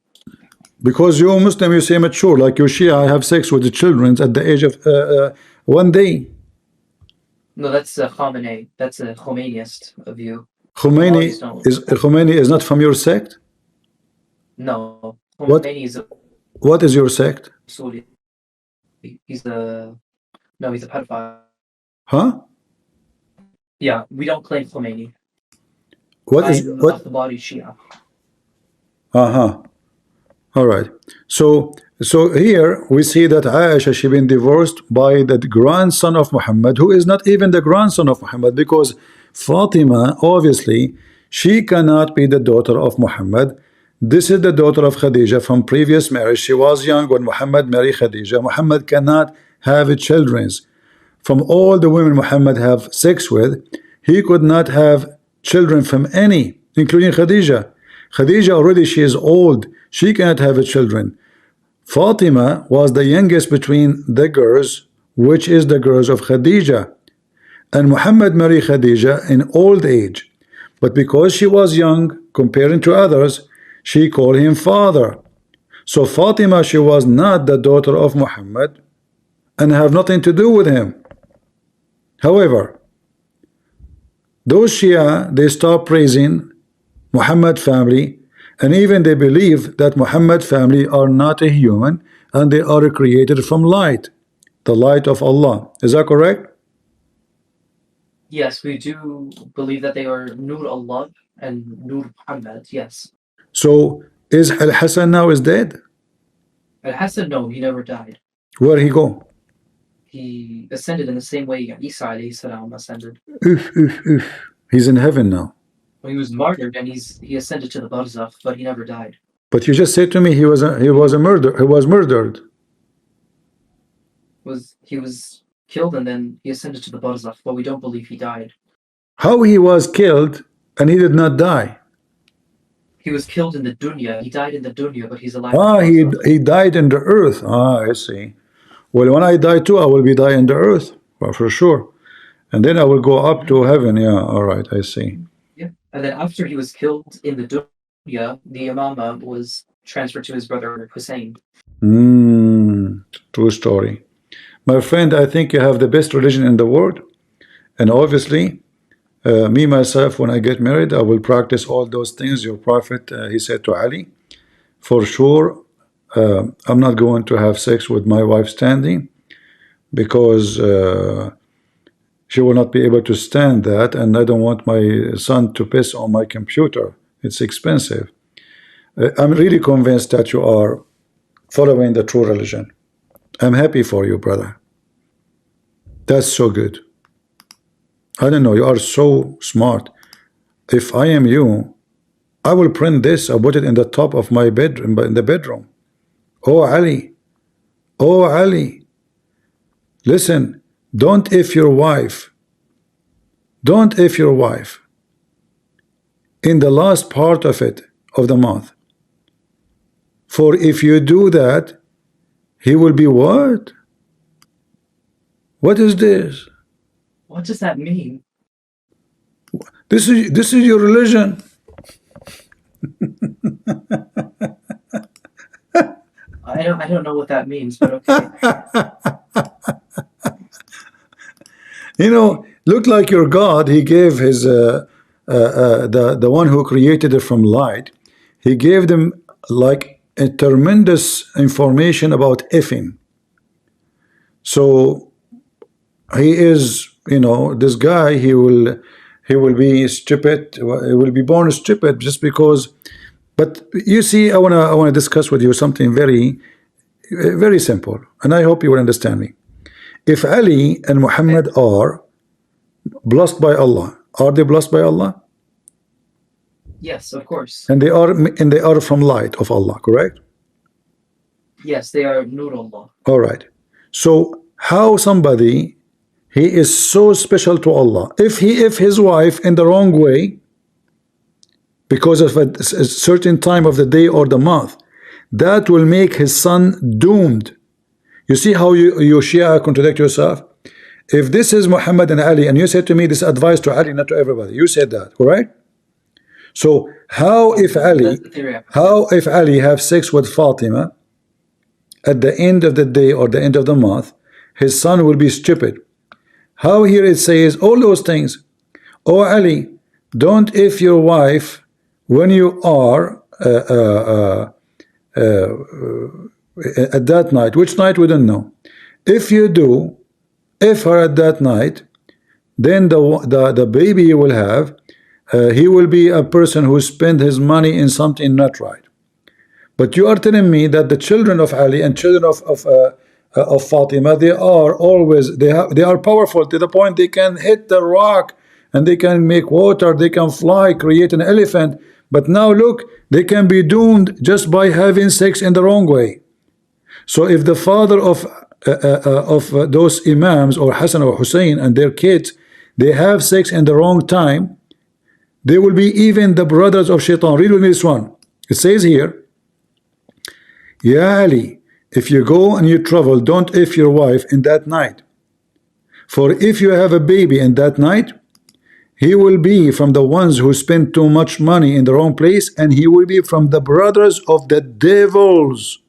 Because you Muslim, you say mature, like you Shia have sex with the children at the age of 1 day. No, that's a Khamenei. That's a Khomeiniist view. Khomeini is not from your sect. No, What? Khomeini is a What is your sect? Saudi. He's a pedophile. Huh? Yeah, we don't claim Khomeini. What is I'm what? of the body Shia. All right. So here we see that Aisha she been divorced by the grandson of Muhammad, who is not even the grandson of Muhammad, because Fatima obviously she cannot be the daughter of Muhammad. This is the daughter of Khadija from previous marriage. She was young when Muhammad married Khadija. Muhammad cannot have children. From all the women Muhammad have sex with, he could not have children from any, including Khadija. Khadija already she is old. She cannot have children. Fatima was the youngest between the girls, which is the girls of Khadija. And Muhammad married Khadija in old age. But because she was young, comparing to others, she called him father. So Fatima, she was not the daughter of Muhammad and have nothing to do with him. However, those Shia, they stop praising Muhammad family, and even they believe that Muhammad family are not a human and they are created from light, the light of Allah. Is that correct? Yes, we do believe that they are Nur Allah and Nur Muhammad. Yes. So is Al Hassan now is dead? Al Hassan, no, he never died. Where he go? He ascended in the same way Isa alayhi salam ascended. He's in heaven now. Well, he was martyred and he ascended to the Barzakh, but he never died. But you just said to me he was murdered. He was killed and then he ascended to the Barzakh, but we don't believe he died. How he was killed and he did not die? He was killed in the dunya. He died in the dunya, but he's alive. Ah, in the he died in the earth. Ah, I see. Well, when I die too, I will be die in the earth, well, for sure. And then I will go up to heaven. Yeah, all right, I see. Yeah. And then after he was killed in the dunya, the imama was transferred to his brother Hussein. True story. My friend, I think you have the best religion in the world. And obviously, me, myself, when I get married, I will practice all those things your prophet, he said to Ali. For sure, I'm not going to have sex with my wife standing, because she will not be able to stand that, and I don't want my son to piss on my computer. It's expensive. I'm really convinced that you are following the true religion. I'm happy for you, brother. That's so good. I don't know, you are so smart. If I am you, I will print this, I'll put it in the top of my bedroom, in the bedroom. Oh Ali, oh Ali, listen, don't if your wife in the last part of it, of the month. For if you do that, he will be what? What is this? What does that mean? This is your religion. I don't know what that means, but okay. You know, look like your God. He gave his the one who created it from light. He gave them like a tremendous information about effing. So he is, you know, this guy. He will be stupid. He will be born stupid just because. But you see, I wanna discuss with you something very simple, and I hope you will understand me. If Ali and Muhammad are blessed by Allah, are they blessed by Allah? Yes, of course. And they are from light of Allah, correct? Yes, they are Nurullah. All right. So how somebody, he is so special to Allah, if his wife in the wrong way, because of a certain time of the day or the month, that will make his son doomed. You see how you Shia contradict yourself? If this is Muhammad and Ali, and you said to me this advice to Ali, not to everybody, you said that, correct? So how if Ali have sex with Fatima at the end of the day or the end of the month, his son will be stupid. How here it says all those things. Oh Ali, don't if your wife when you are at that night, which night we don't know. If you do, if her at that night, then the baby you will have, he will be a person who spend his money in something not right. But you are telling me that the children of Ali and children of Fatima, they are always they are powerful to the point they can hit the rock and they can make water, they can fly, create an elephant. But now look, they can be doomed just by having sex in the wrong way. So if the father of those imams or Hassan or Hussein and their kids, they have sex in the wrong time, they will be even the brothers of Shaitan. Read with me this one. It says here, Ya Ali, if you go and you travel, don't if your wife in that night. For if you have a baby in that night, he will be from the ones who spend too much money in the wrong place, and he will be from the brothers of the devils.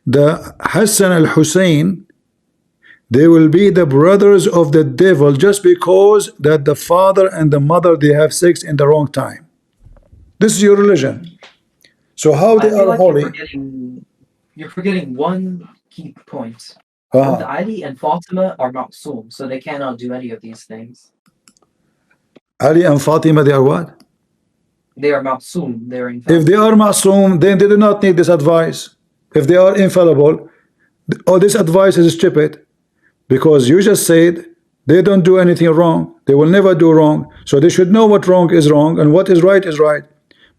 The Hassan al-Hussein, they will be the brothers of the devil just because that the father and the mother, they have sex in the wrong time. This is your religion. So how they are holy? You're forgetting one key point. Both Ali and Fatima are ma'soom, so they cannot do any of these things. Ali and Fatima, they are what? They are ma'soom. They are infallible. If they are ma'soom, then they do not need this advice. If they are infallible, all this advice is stupid, because you just said they don't do anything wrong. They will never do wrong. So they should know what wrong is wrong and what is right is right.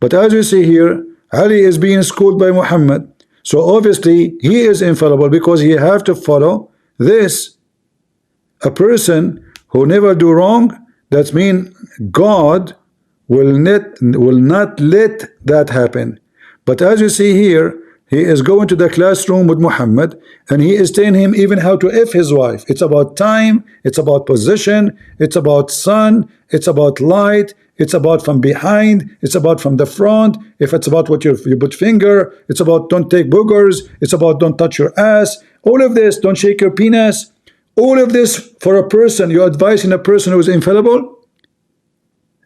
But as you see here, Ali is being schooled by Muhammad. So obviously he is infallible because he have to follow this. A person who never do wrong, That means God will not let that happen. But as you see here, he is going to the classroom with Muhammad, and he is telling him even how to F his wife. It's about time, it's about position, it's about sun, it's about light, it's about from behind, it's about from the front, if it's about what you put finger, it's about don't take boogers, it's about don't touch your ass, all of this, don't shake your penis. All of this for a person, you're advising a person who is infallible?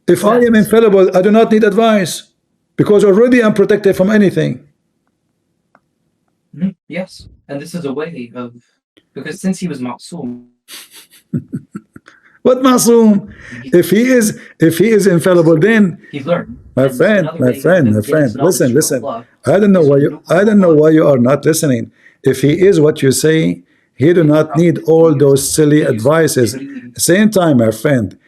If I am Yes. infallible, I do not need advice, because already I'm protected from anything. Yes. And this is a way of, because since he was ma'soom, What masoom? If he is infallible, then he learned. my And friend, another way of my getting friend, his knowledge listen, from listen. Allah I don't know is why with you the I Quran don't know Allah. why you are not listening. If he is what you say, he do not need all those silly advices. At the same time, my friend,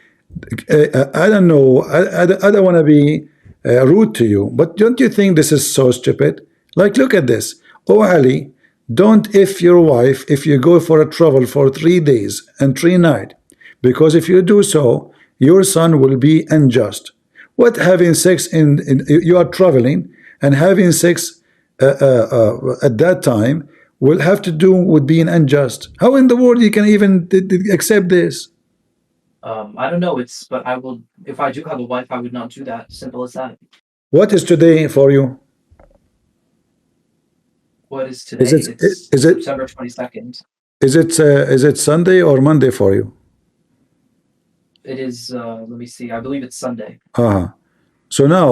I don't know. I don't want to be rude to you, but don't you think this is so stupid? Like, look at this. Oh, Ali, don't if your wife if you go for a travel for 3 days and 3 nights, because if you do so, your son will be unjust. What having sex in you are traveling and having sex at that time will have to do with being unjust? How in the world you can even accept this? I don't know. But I will, if I do have a wife, I would not do that. Simple as that. What is today for you? What is Is today? it It's is it September 22nd. is it Sunday or Monday for you? It is, let me see. I believe it's Sunday. So now,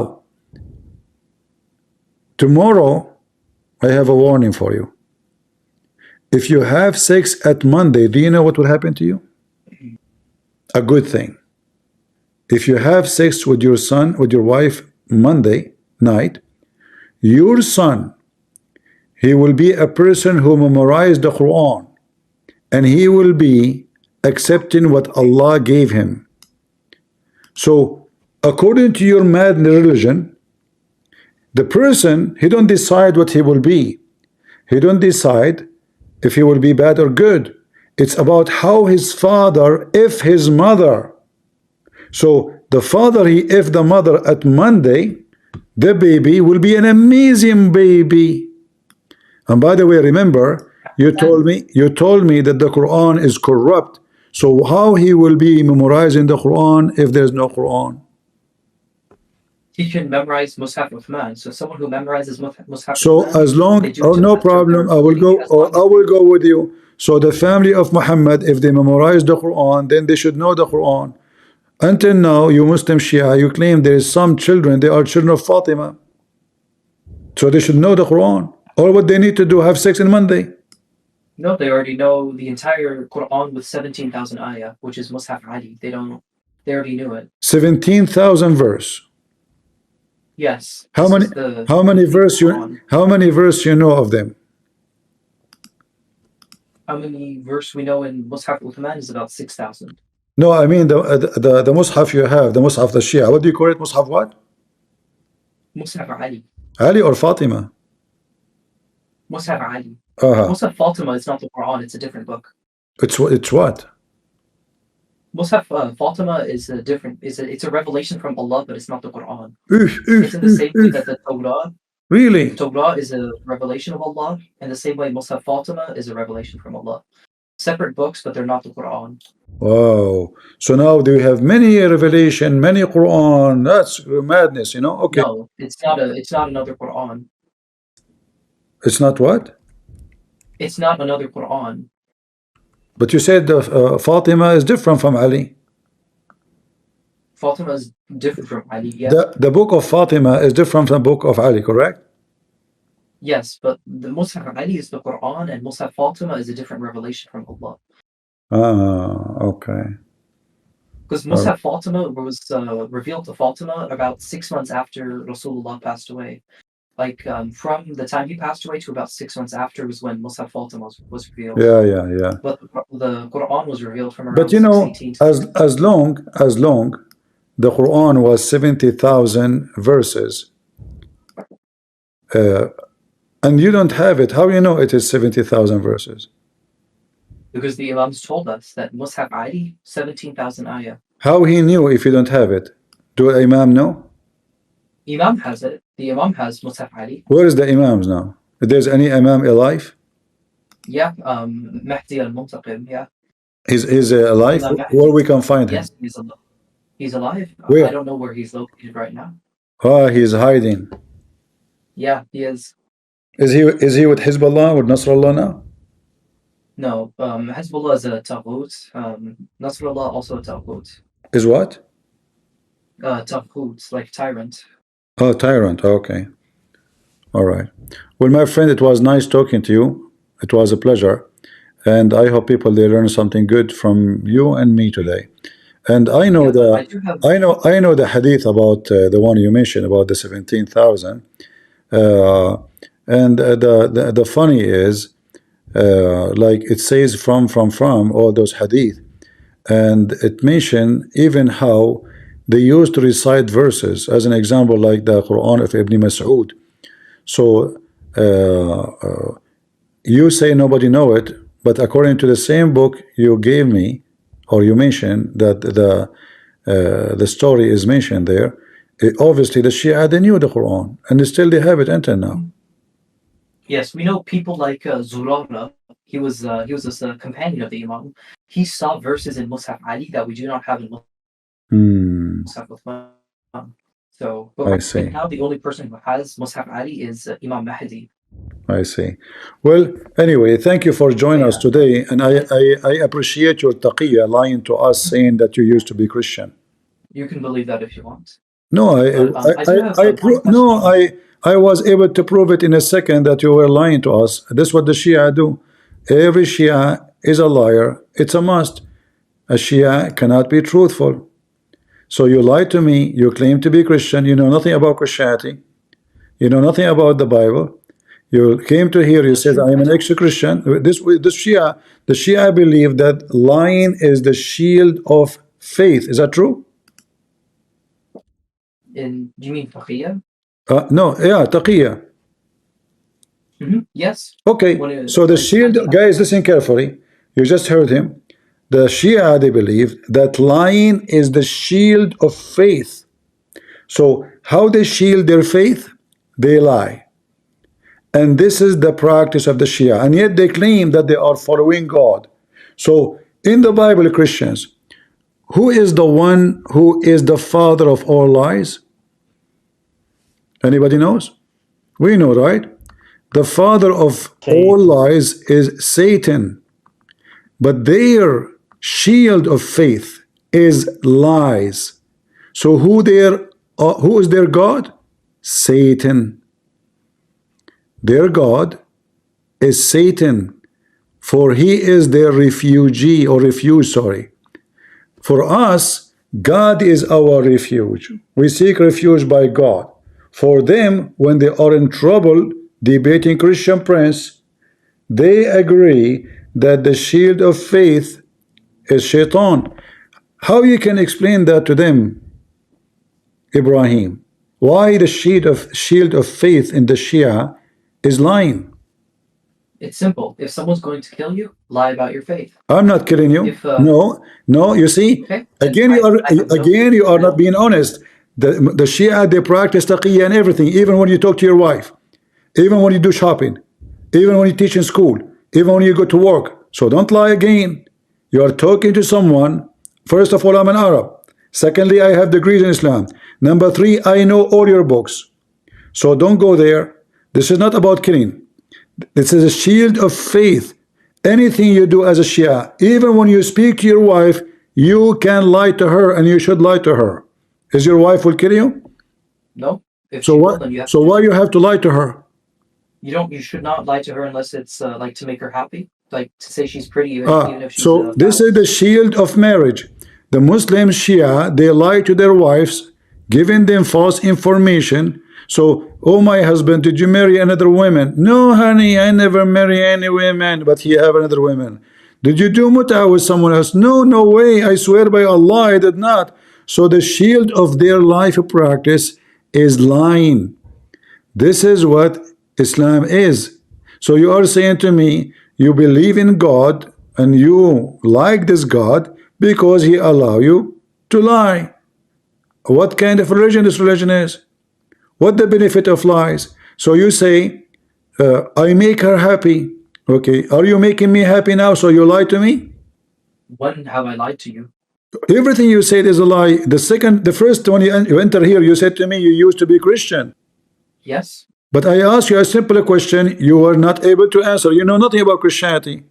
tomorrow, I have a warning for you. If you have sex at Monday, do you know what will happen to you? A good thing. If you have sex with your son, with your wife, Monday night, your son, he will be a person who memorized the Quran, and he will be accepting what Allah gave him. So, according to your mad religion, the person, he don't decide what he will be. He don't decide if he will be bad or good. It's about how his father if his mother. So the father, he if the mother at Monday, the baby will be an amazing baby. And by the way, remember, you told me that the Quran is corrupt. So how he will be memorizing the Quran if there's no Quran? He can memorize Mus'haf Uthman. So someone who memorizes Mus'haf So Uthman, as long, they do oh it to no the best of their problem, I will ability, go, as long I as will go with you. So the family of Muhammad, if they memorize the Quran, then they should know the Quran. Until now, you Muslim Shia, you claim there is some children, they are children of Fatima. So they should know the Quran. All what they need to do, have sex on Monday. no, they already know the entire Quran with 17,000 ayah, which is Mus'haf Ali. They already knew it. 17,000 verse. Yes, How this many is the how many complete verse Quran. you how many verse you know of them? How many verse we know in Mus'haf Uthman is about 6,000. No, I mean the Mus'haf you have, the Mus'haf the Shia. What do you call it? Mus'haf what? Mus'haf Ali. Ali or Fatima? Mus'haf Ali. Uh-huh. Mus'haf Fatima is not the Quran, it's a different book. It's what? Mus'haf Fatima is a different, it's a revelation from Allah, but it's not the Quran. Oof, It's in the same way that the Torah Really? is a revelation of Allah, and the same way Mus'haf Fatima is a revelation from Allah. Separate books, but they're not the Quran. Wow. So now do we have many revelation, many Quran? That's madness, you know? Okay. No, it's not another Quran. It's not what? It's not another Quran. But you said Fatima is different from Ali. Fatima is different from Ali, yes. The book of Fatima is different from the book of Ali, correct? Yes, but the Mus'haf Ali is the Quran, and Mus'haf Fatima is a different revelation from Allah. Okay. Because Mus'haf Fatima was revealed to Fatima about 6 months after Rasulullah passed away. Like from the time he passed away to about 6 months after was when Mus'haf Fatima was revealed. Yeah. But the Quran was revealed from around But you know, 618 to as long the Quran was 70,000 verses, and you don't have it, how you know it is 70,000 verses? because the Imams told us that Mus'haf Ali, 17,000 ayah. How he knew if you don't have it? Do Imam know? Imam has it. The Imam has Musaf Ali. Where is the Imams now? If there's any Imam alive? Yeah, Mahdi al-Muntaqim, yeah. He's alive? Imam Mahdi. Where we can find him? Yes, he's alive. Where? I don't know where he's located right now. Ah, he's hiding. Yeah, he is. Is he with Hezbollah, with Nasrallah now? No, Hezbollah is a Taghut. Nasrallah also a Taghut. Is what? Taghut, like tyrant. Oh, tyrant. Okay. All right. Well, my friend, it was nice talking to you. It was a pleasure. And I hope people they learn something good from you and me today. And I know I know the hadith about the one you mentioned about the 17,000. And the funny is, like it says from all those hadith, and it mentioned even how they used to recite verses as an example, like the Quran of Ibn Mas'ud. So you say nobody know it, but according to the same book you gave me, or you mentioned that the story is mentioned there. Obviously the Shia, they knew the Quran and still they have it until now. Yes, we know people like Zurara. He was a companion of the Imam. He saw verses in Musaf Ali that we do not have in Musaf Uthman. So, but right now the only person who has Musaf Ali is Imam Mahdi. I see. Well, anyway, thank you for joining us today, and I appreciate your taqiyya, lying to us, saying that you used to be Christian. You can believe that if you want. No, I was able to prove it in a second that you were lying to us. This is what the Shia do. Every Shia is a liar. It's a must. A Shia cannot be truthful. So you lied to me. You claim to be Christian. You know nothing about Christianity. You know nothing about the Bible. You came to here, you said, I am an ex-Christian. This Shia, the Shia believe that lying is the shield of faith. Is that true? Do you mean taqiyya? No, yeah, taqiyya. Yes. Okay, so the shield, guys, listen carefully. You just heard him. The Shia, they believe that lying is the shield of faith. So how they shield their faith? They lie. And this is the practice of the Shia, and yet they claim that they are following God. So in the Bible, Christians, who is the one who is the father of all lies? Anybody knows? We know, right? The father of all lies is Satan, but their shield of faith is lies. So who is their God? Satan. Their God is Satan, for he is their refugee or refuge, sorry. For us, God is our refuge. We seek refuge by God. For them, when they are in trouble debating Christian Prince, they agree that the shield of faith is Shaitan. How you can explain that to them, Ibrahim? Why the shield of faith in the Shia is lying? It's simple. If someone's going to kill you, lie about your faith. I'm not killing you. No. You see, okay, again you are not being honest. The Shia, they practice taqiyya and everything, even when you talk to your wife, even when you do shopping, even when you teach in school, even when you go to work. So don't lie again. You are talking to someone. First of all, I'm an Arab. Secondly, I have degrees in Islam. Number 3, I know all your books. So don't go there. This is not about killing. This is a shield of faith. Anything you do as a Shia, even when you speak to your wife, you can lie to her, and you should lie to her. Is your wife will kill you? No. So what? So why you have to lie to her? You should not lie to her unless it's like to make her happy, like to say she's pretty, even if she's so this is the shield of marriage. The Muslim Shia, they lie to their wives, giving them false information. So, oh, my husband, did you marry another woman? No, honey, I never marry any woman, but he have another woman. Did you do mut'a with someone else? No, no way. I swear by Allah, I did not. So the shield of their life practice is lying. This is what Islam is. So you are saying to me, you believe in God and you like this God because he allow you To lie. What kind of religion this religion is? What the benefit of lies? So you say, I make her happy. Okay, are you making me happy now? So you lie to me? When have I lied to you? Everything you said is a lie. The first when you enter here, you said to me you used to be Christian. Yes. But I asked you a simple question, you were not able to answer. You know nothing about Christianity.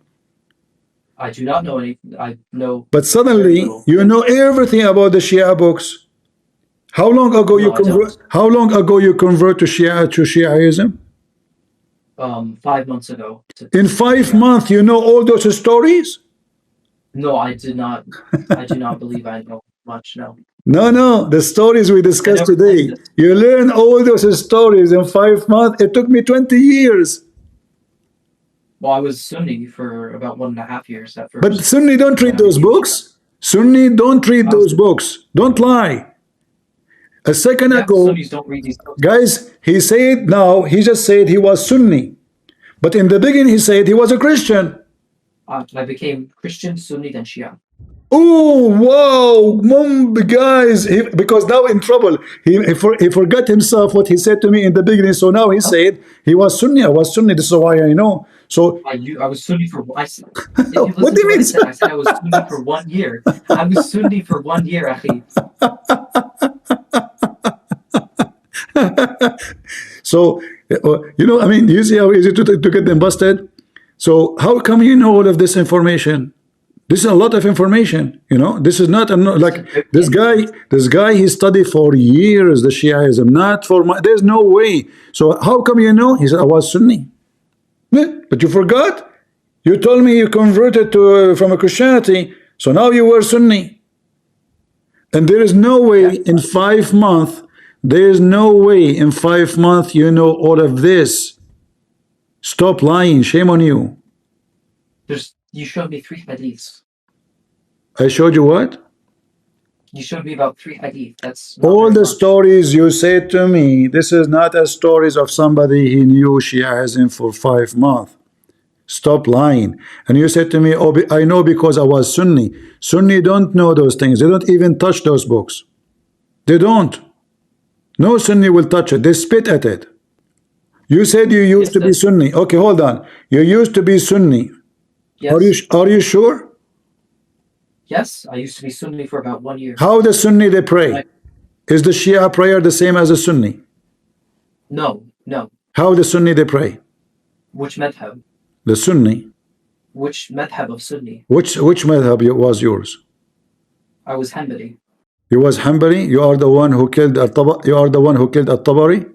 I do not know any. I know. But suddenly you know everything about the Shia books. How long ago you No, I don't. convert? How long ago you convert to Shiaism? 5 months ago. In 5 Yeah. months, you know all those stories? No, I did not. I do not believe I know much. No. No, the stories we I discussed never claimed today. this. You learn all those stories in 5 months. It took me 20 years. Well, I was Sunni for about 1.5 years at But first. Sunni don't read Then I those became Shia. books. Sunni don't read I was- those books. Don't lie. A second Yeah, ago, Sunnis don't read these books. guys, he said now, he just said he was Sunni. But in the beginning, he said he was a Christian. I became Christian, Sunni, then Shia. Oh, wow, guys, because now in trouble. He forgot himself what he said to me in the beginning. So now he said he was Sunni. I was Sunni. This is why I know. So I was Sunni for. If you what listen do to you what mean? I said I was Sunni for 1 year. I was Sunni for 1 year, Akhi. So, I mean, you see how easy to get them busted? So how come you know all of this information? This is a lot of information, This is not like this guy. This guy he studied for years the Shiaism, not for there's no way. So how come you know? He said I was Sunni, but you forgot. You told me you converted to from a Christianity, so now you were Sunni, and there is no way in 5 months. There is no way in 5 months you know all of this. Stop lying. Shame on you. You showed me 3 hadiths. I showed you what? You showed me about 3 hadith. That's not All very the much. stories you said to me, this is not a stories of somebody he knew Shiaism for 5 months. Stop lying. And you said to me, oh, I know because I was Sunni. Sunni don't know those things. They don't even touch those books. They don't. No Sunni will touch it. They spit at it. You said you used to be Sunni. Okay, hold on. You used to be Sunni. Yes. Are you sure? Yes, I used to be Sunni for about 1 year. How the Sunni they pray? Is the Shia prayer the same as the Sunni? No. How the Sunni they pray? Which madhab? The Sunni. Which madhab of Sunni? Which madhab was yours? I was Hanbali. You was Hanbali? You are the one who killed At-Tabari? You are the one who killed At-Tabari?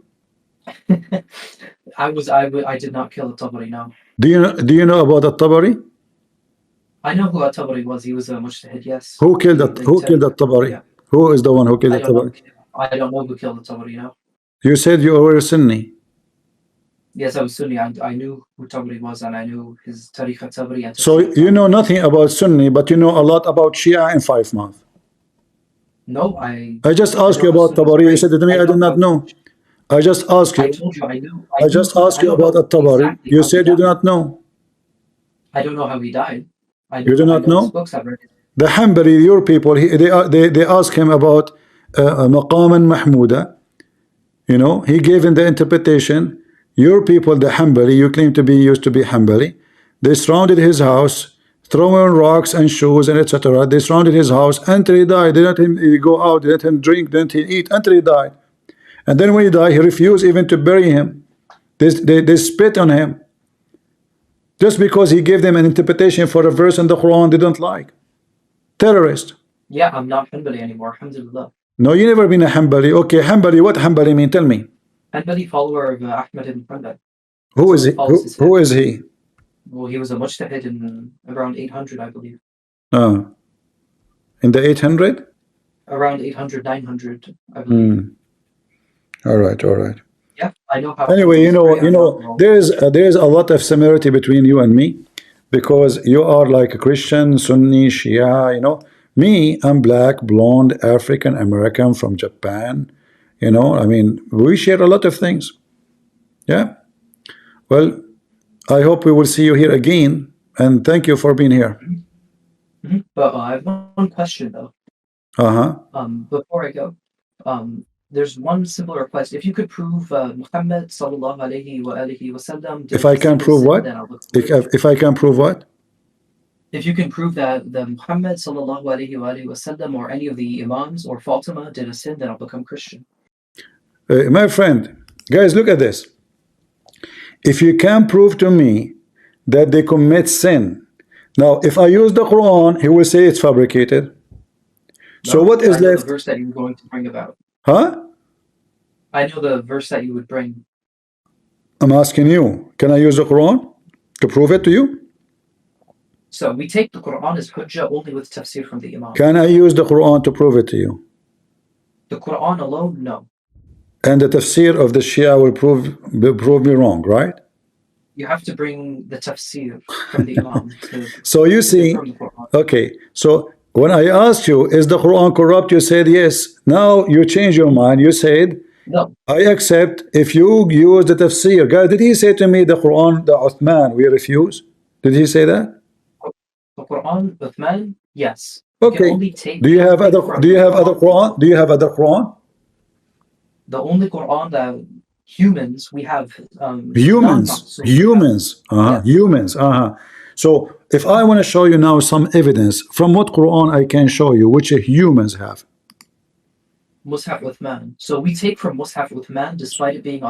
I did not kill At-Tabari, no. Do you know about At-Tabari? I know who At-Tabari was. He was a mujtahid, yes. Who killed At-Tabari? Yeah. Who is the one who killed At-Tabari? I don't know who killed At-Tabari, no. You said you were Sunni. Yes, I was Sunni. I knew who Tabari was, and I knew his Tariq Tabari. And So you know nothing about Sunni, but you know a lot about Shia in 5 months. No, I just asked you about Tabari. You said to me, I did not know. I just asked you. I told you I knew. I just asked you about At-Tabari. You said you do not know. I don't know how he died. You do not know? His books, I've read it. The Hanbali, your people, they ask him about Maqaman Mahmuda. He gave him the interpretation. Your people, the Hanbali, you claim to be used to be Hanbali. They surrounded his house, throwing rocks and shoes and etc. They surrounded his house until he died. They let him go out, they let him drink, they let him eat until he died. And then when he died, he refused even to bury him. They spit on him. Just because he gave them an interpretation for a verse in the Quran they don't like. Terrorist. Yeah, I'm not Hanbali anymore, alhamdulillah. No, you never been a Hanbali. Okay, Hanbali, what Hanbali mean? Tell me. Hanbali follower of Ahmad ibn Hanbal. Who is he? Who is he? Well, he was a mujtahid in around 800, I believe. In the 800? Around 800, 900, I believe. All right. Yeah, I know how. Anyway, there's a lot of similarity between you and me, because you are like a Christian, Sunni, Shia. Me, I'm black, blonde, African American from Japan. I mean, we share a lot of things. Yeah. Well, I hope we will see you here again, and thank you for being here. But I have one question though. Before I go, there's one simple request. If you could prove Muhammad sallallahu alayhi wa alihi wasallam did If I a can single prove sin, what? then I'll look for it. If I can prove what? If you can prove that the Muhammad sallallahu alayhi wa alihi wasallam or any of the Imams or Fatima did a sin, then I'll become Christian. My friend, guys, look at this. If you can prove to me that they commit sin, now if I use the Quran, he will say it's fabricated. So No, what is I know left? the verse that you were going to bring about. Huh? I know the verse that you would bring. I'm asking you, can I use the Quran to prove it to you? So we take the Quran as hujjah only with tafsir from the Imam. Can I use the Quran to prove it to you? The Quran alone, no. And the tafsir of the Shia will prove me wrong, right? You have to bring the tafsir from the Imam. So you see, okay, so when I asked you, is the Quran corrupt? You said yes. Now you change your mind. You said, no. I accept if you use the tafsir. Guys, did he say to me the Quran, the Uthman, we refuse? Did he say that? The Quran, Uthman, yes. Okay. Do you have other Quran? Do you have other Quran? The only Quran that humans we have humans. So if I want to show you now some evidence from what Quran I can show you which humans have. Mushaf Uthman. So we take from Mushaf Uthman despite it being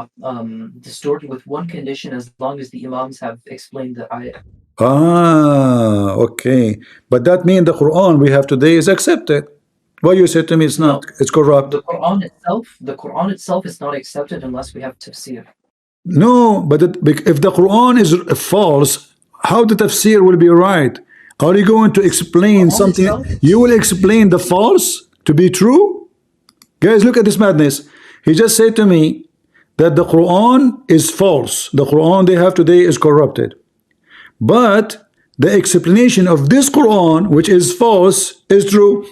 distorted with one condition, as long as the Imams have explained the ayah. Okay. But that means the Quran we have today is accepted. What you said to me is not, it's corrupt. The Quran itself is not accepted unless we have tafsir. No, but if the Quran is false, how the tafsir will be right? Are you going to explain something? You will explain the false to be true? Guys, look at this madness. He just said to me that the Quran is false. The Quran they have today is corrupted. But the explanation of this Quran, which is false, is true.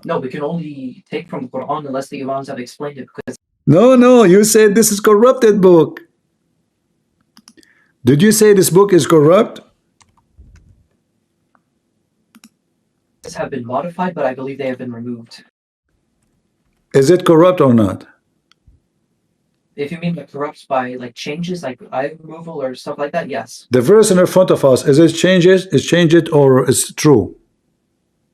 No, we can only take from the Quran unless the Imams have explained it. Because no, you said this is corrupted book. Did you say this book is corrupt? Have been modified, but I believe they have been removed. Is it corrupt or not? If you mean like corrupts by like changes, like eye removal or stuff like that, yes. The verse in front of us, is it changes? Is changed or is true?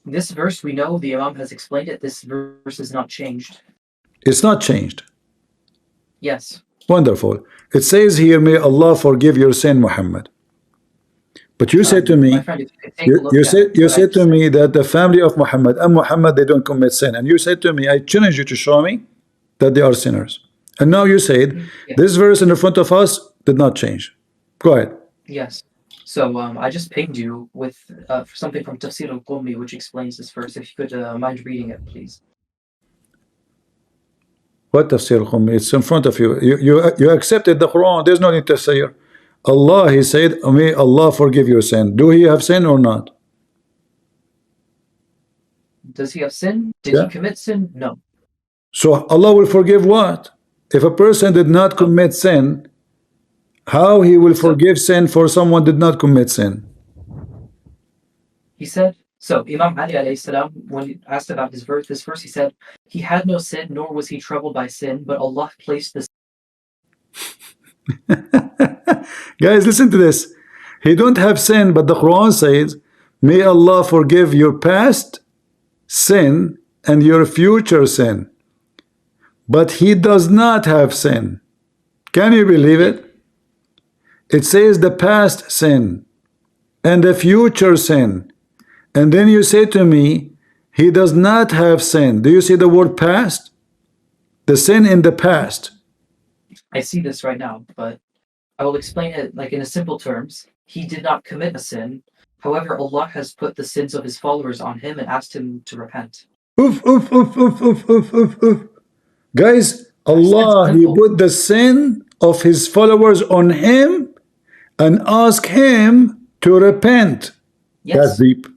This verse, we know the Imam has explained it. This verse is not changed. It's not changed. Yes. Wonderful. It says here, may Allah forgive your sin, Muhammad. But you said to me, you said to me that the family of Muhammad and Muhammad, they don't commit sin. And you said to me, I challenge you to show me that they are sinners. And now you said, this verse in front of us did not change. Go ahead. Yes. So I just pinged you with something from Tafsir al-Qummi, which explains this verse. If you could mind reading it, please. What Tafsir al-Qummi? It's in front of you. You accepted the Quran. There's no need to say it. Allah, he said, may Allah forgive your sin. Do he have sin or not? Does he have sin? Did he commit sin? No. So Allah will forgive what? If a person did not commit sin, how he will forgive sin for someone did not commit sin? He said, so Imam Ali alayhi salam, when asked about this verse, he said, he had no sin, nor was he troubled by sin, but Allah placed this. Guys, listen to this. He don't have sin, but the Quran says, may Allah forgive your past sin and your future sin. But he does not have sin. Can you believe it? It says the past sin and the future sin. And then you say to me, he does not have sin. Do you see the word past? The sin in the past. I see this right now, but I will explain it like in a simple terms. He did not commit a sin. However, Allah has put the sins of his followers on him and asked him to repent. Oof, oof, oof, oof, oof, oof, oof, oof. Guys, Allah, he put the sin of his followers on him and asked him to repent. Yes. That's deep.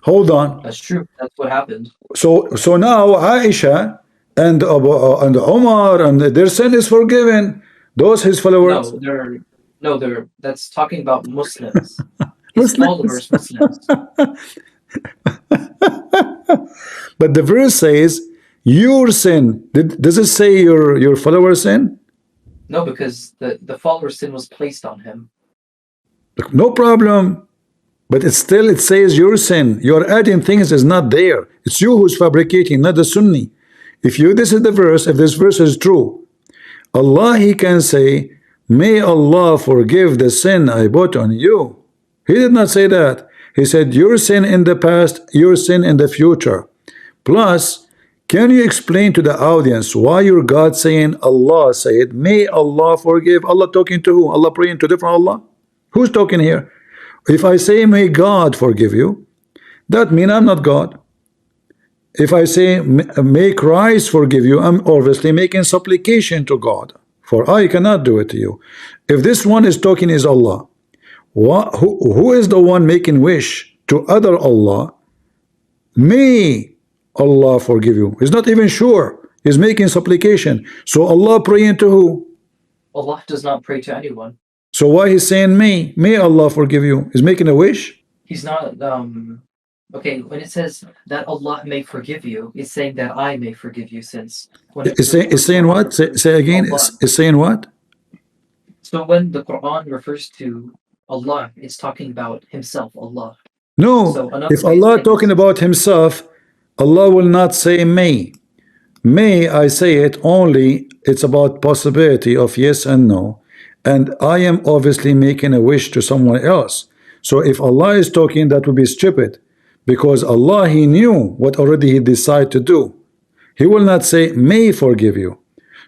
Hold on. That's true. That's what happened. So now Aisha and Umar and their sin is forgiven. Those his followers. No, that's talking about Muslims. His followers, Muslims. But the verse says your sin. Does it say your follower sin? No, because the follower's sin was placed on him. No problem. But it's still, it says your sin. You're adding things is not there. It's you who's fabricating, not the Sunni. If you, this is the verse, if this verse is true, Allah, He can say, may Allah forgive the sin I put on you. He did not say that. He said your sin in the past, your sin in the future. Plus, can you explain to the audience why your God saying Allah said, may Allah forgive? Allah talking to who? Allah praying to different Allah? Who's talking here? If I say may God forgive you, that means I'm not God. If I say may Christ forgive you, I'm obviously making supplication to God, for I cannot do it to you. If this one is talking is Allah, who is the one making wish to other Allah? May Allah forgive you. He's not even sure. He's making supplication. So Allah praying to who? Allah does not pray to anyone. So why he's saying may Allah forgive you? He's making a wish. He's not okay, when it says that Allah may forgive you, it's saying that I may forgive you, since when It's saying what? Say again. It's saying what? So when the Quran refers to Allah, it's talking about himself, Allah. No, So if Allah talking about himself, Allah will not say may. May, I say it only, it's about possibility of yes and no. And I am obviously making a wish to someone else. So if Allah is talking, that would be stupid. Because Allah, He knew what already He decided to do. He will not say, may forgive you.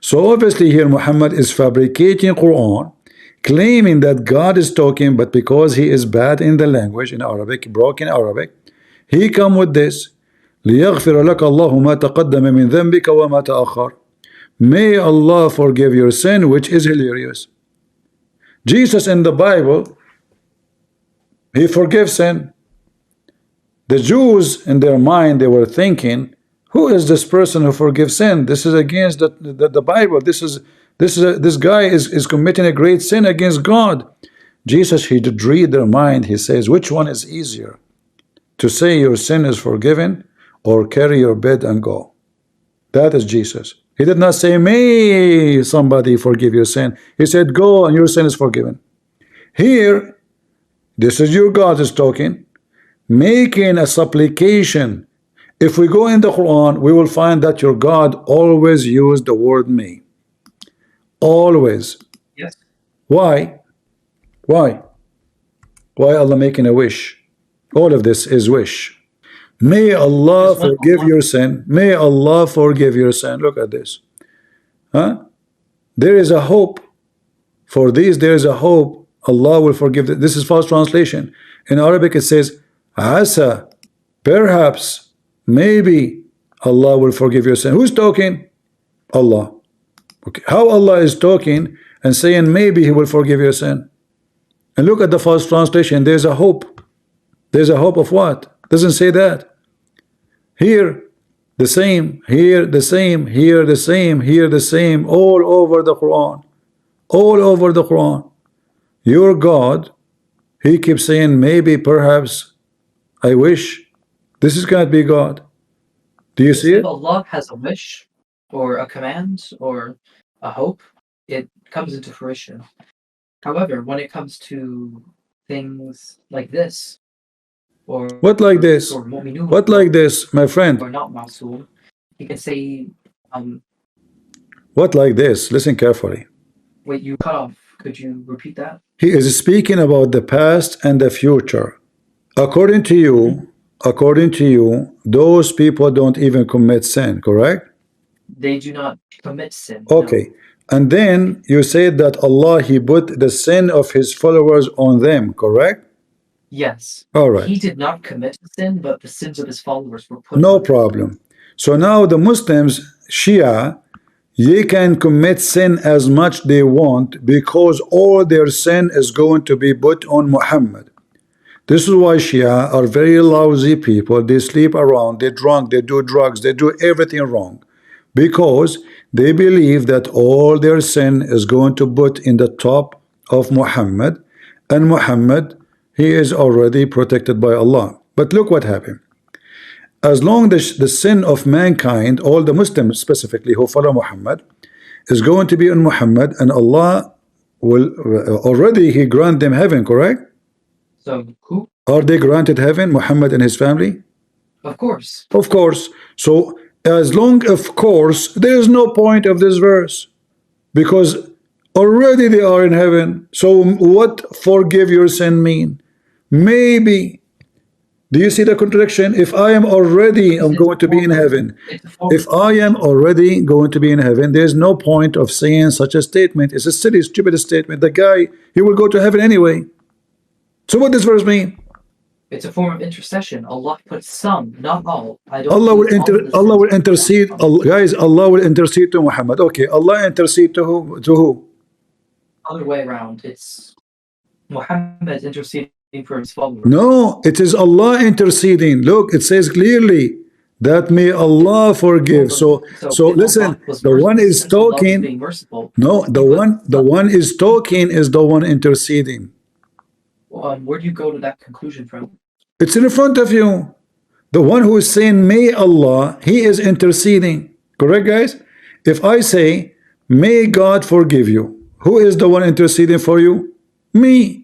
So obviously here Muhammad is fabricating Quran, claiming that God is talking, but because he is bad in the language, in Arabic, broken Arabic, he come with this. لِيَغْفِرَ لَكَ اللَّهُ مَا تَقَدَّمَ مِنْ ذَنْبِكَ وَمَا تَأَخَّرَ. May Allah forgive your sin, which is hilarious. Jesus in the Bible, He forgives sin. The Jews in their mind, they were thinking, who is this person who forgives sin? This is against the Bible. This guy is committing a great sin against God. Jesus, He did read their mind. He says, which one is easier? To say your sin is forgiven, or carry your bed and go? That is Jesus. He did not say, may somebody forgive your sin. He said, go and your sin is forgiven. Here, this is your God is talking, making a supplication. If we go in the Quran, we will find that your God always used the word may. Always. Yes. Why? Why? Why Allah making a wish? All of this is wish. May Allah forgive your sin. May Allah forgive your sin. Look at this. Huh? There is a hope. For these, there is a hope. Allah will forgive. This is false translation. In Arabic, it says, Asa, perhaps, maybe Allah will forgive your sin. Who's talking? Allah. Okay. How Allah is talking and saying maybe He will forgive your sin? And look at the false translation. There's a hope. There's a hope of what? Doesn't say that. Here the same, here the same, here the same, here the same, all over the Quran. All over the Quran. Your God, He keeps saying maybe, perhaps, I wish. This is cannot be God. Do you see it? If Allah has a wish or a command or a hope, it comes into fruition. However, when it comes to things like this, or what like this? or mu'minun, what like this, my friend? or not ma'soom, you can say what like this? Listen carefully. wait, you cut off. Could you repeat that? He is speaking about the past and the future. According to you, those people don't even commit sin, correct? They do not commit sin. Okay. No. And then you said that Allah, He put the sin of His followers on them, correct? Yes. All right. He did not commit sin, but the sins of his followers were put no on problem. So now the Muslims, Shia, they can commit sin as much they want, because all their sin is going to be put on Muhammad. This is why Shia are very lousy people. They sleep around, they're drunk, they do drugs, they do everything wrong, because they believe that all their sin is going to put in the top of Muhammad, and Muhammad, he is already protected by Allah. But look what happened. As long as the sin of mankind, all the Muslims specifically who follow Muhammad, is going to be on Muhammad, and Allah will already He grant them heaven, correct? So who? Are they granted heaven, Muhammad and his family? Of course. Of course. So as long, of course, there is no point of this verse, because already they are in heaven. So what forgive your sin mean? Maybe. Do you see the contradiction? If I am already I'm going to be in heaven, if I am already going to be in heaven, there's no point of saying such a statement. It's a silly, stupid statement. The guy, he will go to heaven anyway. So what does this verse mean? It's a form of intercession. Allah puts some, not all. I don't. Allah will Allah will sins. intercede. Guys, Allah will intercede to Muhammad. Okay, Allah intercede to who? To who? Other way around. It's Muhammad interceding for his followers. No, it is Allah interceding. Look, it says clearly that may Allah forgive. So listen, the one is talking. No, the one is talking is the one interceding. Where do you go to that conclusion from? It's in front of you. The one who is saying may Allah, he is interceding. Correct, guys? If I say may God forgive you, who is the one interceding for you? Me.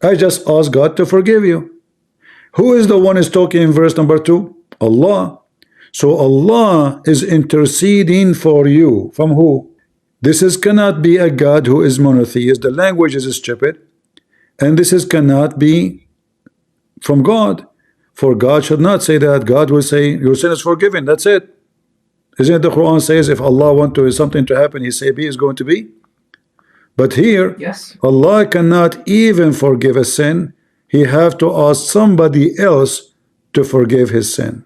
I just ask God to forgive you. Who is the one is talking in verse number 2? Allah. So Allah is interceding for you. From who? This is cannot be a God who is monotheist. The language is stupid. And this is cannot be from God. For God should not say that. God will say your sin is forgiven. That's it. Isn't it the Quran says if Allah wants to something to happen, He say be is going to be? But here, yes, Allah cannot even forgive a sin. He have to ask somebody else to forgive his sin.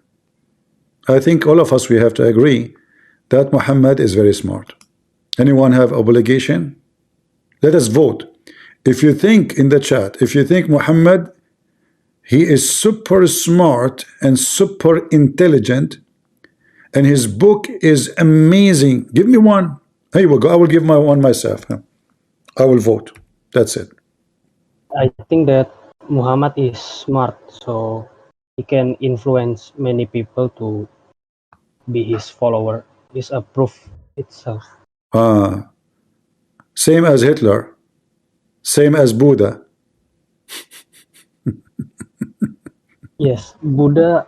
I think all of us, we have to agree that Muhammad is very smart. Anyone have obligation? Let us vote. If you think in the chat, if you think Muhammad, he is super smart and super intelligent, and his book is amazing, give me one. Here we go. I will give my one myself. I will vote. That's it. I think that Muhammad is smart, so he can influence many people to be his follower. Is a proof itself. Same as Hitler, same as Buddha. Yes, Buddha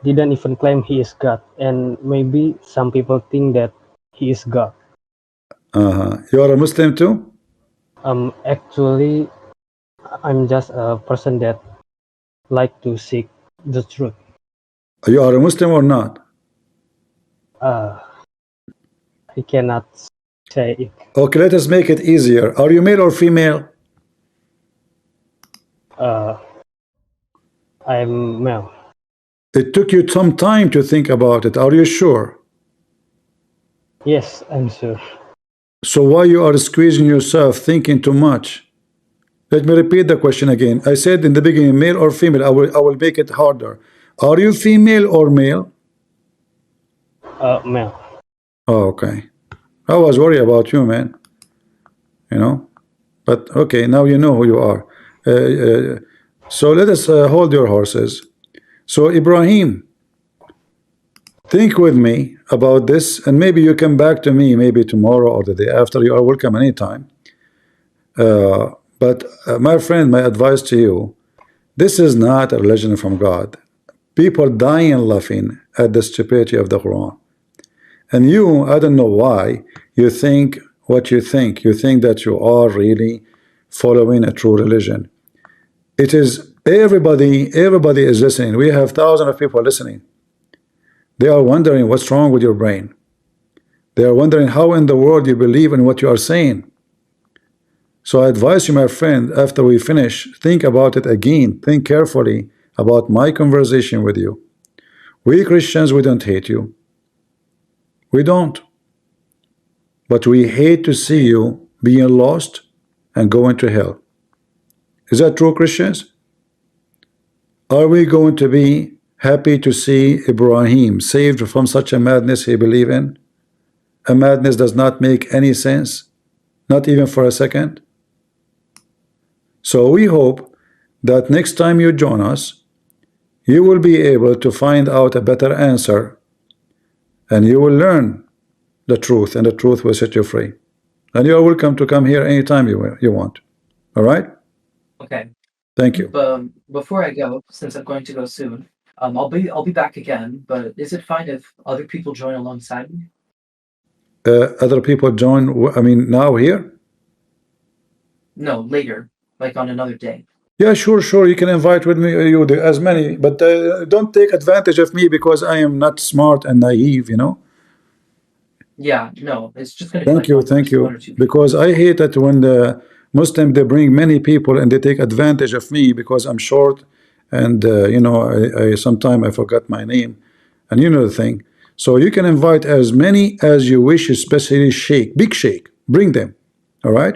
didn't even claim he is God, and maybe some people think that he is God. You are a Muslim too? Actually, I'm just a person that like to seek the truth. You are a Muslim or not? I cannot say it. Okay, let us make it easier. Are you male or female? I'm male. It took you some time to think about it. Are you sure? Yes, I'm sure. So why you are squeezing yourself, thinking too much? Let me repeat the question again. I said in the beginning, male or female. I will make it harder. Are you female or male? Male. Oh, okay. I was worried about you, man. You know, but okay, now you know who you are. So let us hold your horses. So Ibrahim, think with me about this, and maybe you come back to me maybe tomorrow or the day after. You are welcome anytime. But my friend, my advice to you, this is not a religion from God. People dying laughing at the stupidity of the Quran. And you, I don't know why, you think what you think. You think that you are really following a true religion. It is everybody is listening. We have thousands of people listening. They are wondering what's wrong with your brain. They are wondering how in the world you believe in what you are saying. So I advise you, my friend, after we finish, think about it again. Think carefully about my conversation with you. We Christians, we don't hate you. We don't. But we hate to see you being lost and going to hell. Is that true, Christians? Are we going to be happy to see Ibrahim saved from such a madness he believed in? A madness does not make any sense, not even for a second. So we hope that next time you join us, you will be able to find out a better answer, and you will learn the truth, and the truth will set you free. And you are welcome to come here anytime you want. All right? Okay. Thank you. Before I go, since I'm going to go soon, I'll be back again. But is it fine if other people join alongside me? Other people join, I mean, now here? No, later, like on another day. Yeah, sure. You can invite with me, you as many, but don't take advantage of me because I am not smart and naive, you know. Yeah, no, it's just going to be Thank like you, one thank person, one or you. two people. Because I hate it when the Muslim they bring many people and they take advantage of me because I'm short, and you know, I sometimes I forgot my name, and you know the thing. So you can invite as many as you wish, especially Sheikh, big Sheikh. Bring them. All right,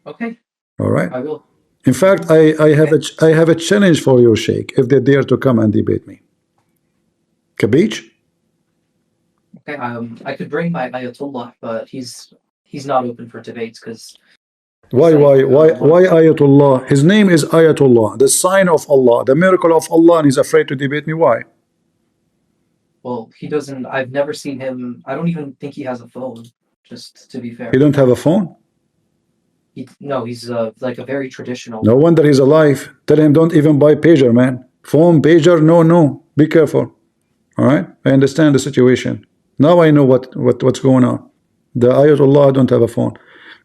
Okay, all right. I will. In fact, I have a challenge for you, Sheikh, if they dare to come and debate me. Kabich? Okay, I could bring my Ayatollah, but he's not open for debates because Why, like, why, why, one why Ayatollah? His name is Ayatollah, the sign of Allah, the miracle of Allah, and he's afraid to debate me. Why? well, he doesn't. I've never seen him. I don't even think he has a phone. Just to be He fair, don't have a phone? no, he's like a very traditional. No wonder he's alive. Tell him don't even buy pager, man. Phone, pager, no. Be careful. All right? I understand the situation. Now I know what's going on. The Ayatollah don't have a phone.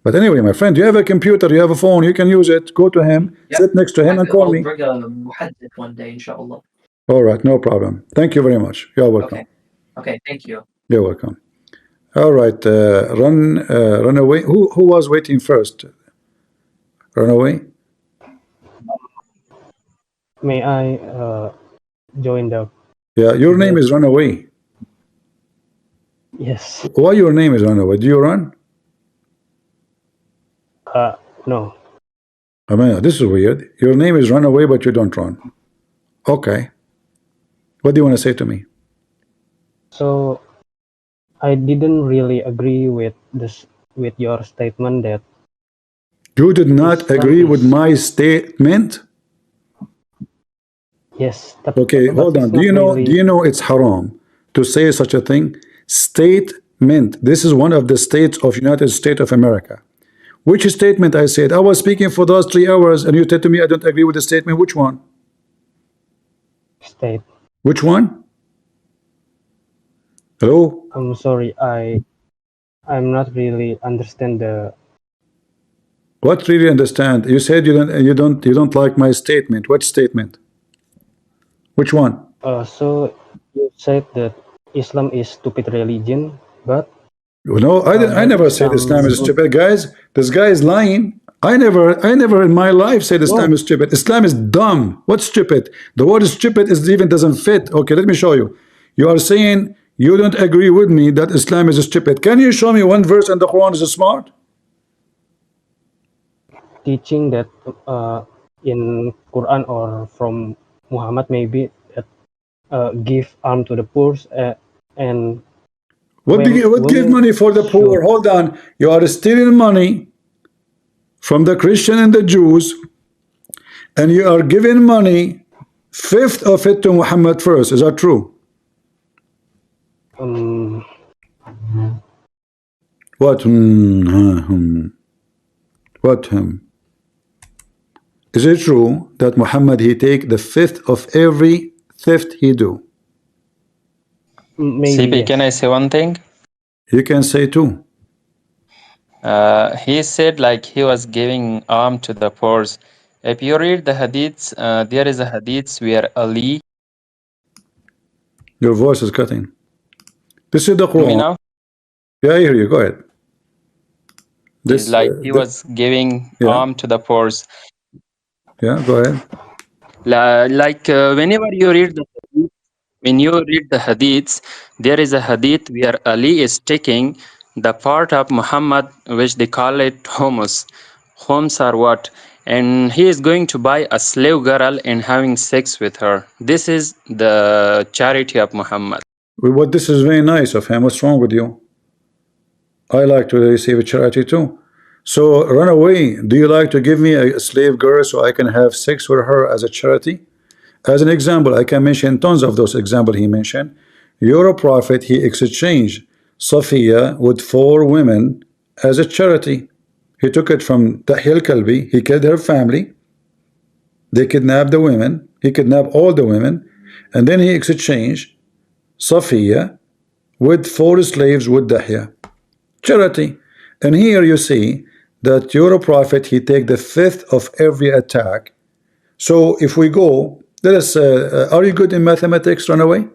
But anyway, my friend, you have a computer, you have a phone, you can use it. Go to him, Yep, sit next to him, and call I'll me. bring a muhaddith one day, inshallah. All right, no problem. Thank you very much. You're welcome. Okay, thank you. You're welcome. All right, run away. Who was waiting first? Run away. May I join the? Yeah, your name is Run Away. Yes. Why your name is Run Away? Do you run? No. I mean, this is weird. Your name is Run Away, but you don't run. Okay. What do you want to say to me? So I didn't really agree with this with your statement that You did not Islam agree with is- my statement? yes. Okay, but hold it's on. not really, Do you know it's haram to say such a thing? Statement. This is one of the states of United States of America. Which statement I said? I was speaking for those 3 hours and you said to me I don't agree with the statement. Which one? state? Which one? Hello? I'm sorry. I'm not really understand the. What really understand? You said you don't like my statement. What statement? Which one? So you said that Islam is stupid religion, but No, I there never is said some Islam is good. stupid, guys. This guy is lying. I never in my life said Islam No, is stupid. Islam is dumb. What's stupid? The word stupid is even doesn't fit. Okay, let me show you. You are saying you don't agree with me that Islam is stupid. Can you show me one verse in the Quran is smart? teaching that in Quran or from Muhammad maybe that give arm to the poor and What give women money for the poor? should. Hold on. You are stealing money from the Christian and the Jews, and you are giving money, fifth of it to Muhammad first. Is that true? Um, What? What? Is it true that Muhammad he take the fifth of every theft he do? maybe CP, can I yes. say one thing? You can say too. He said like he was giving arm to the poor. If you read the hadiths, there is a hadith where Ali, Your voice is cutting. This is the me Quran. now, Yeah, I hear you. Go ahead. is This, like he was giving yeah, arm to the poor. yeah. Go ahead. Whenever you read the hadith, when you read the hadiths, there is a hadith where Ali is taking the part of Muhammad, which they call it hummus. Homes are what? And he is going to buy a slave girl and having sex with her. This is the charity of Muhammad. What this is very nice of him. What's wrong with you? I like to receive a charity too. So run away. Do you like to give me a slave girl so I can have sex with her as a charity? As an example, I can mention tons of those examples he mentioned. You're a prophet, he exchanged Safiya with 4 women as a charity. He took it from Tahil Kalbi, he killed her family, they kidnapped the women, he kidnapped all the women, and then he exchanged Safiya with 4 slaves with Dahya. Charity. And here you see that you're a prophet, he take the 5th of every attack. So if we go, let us, are you good in mathematics, Runaway?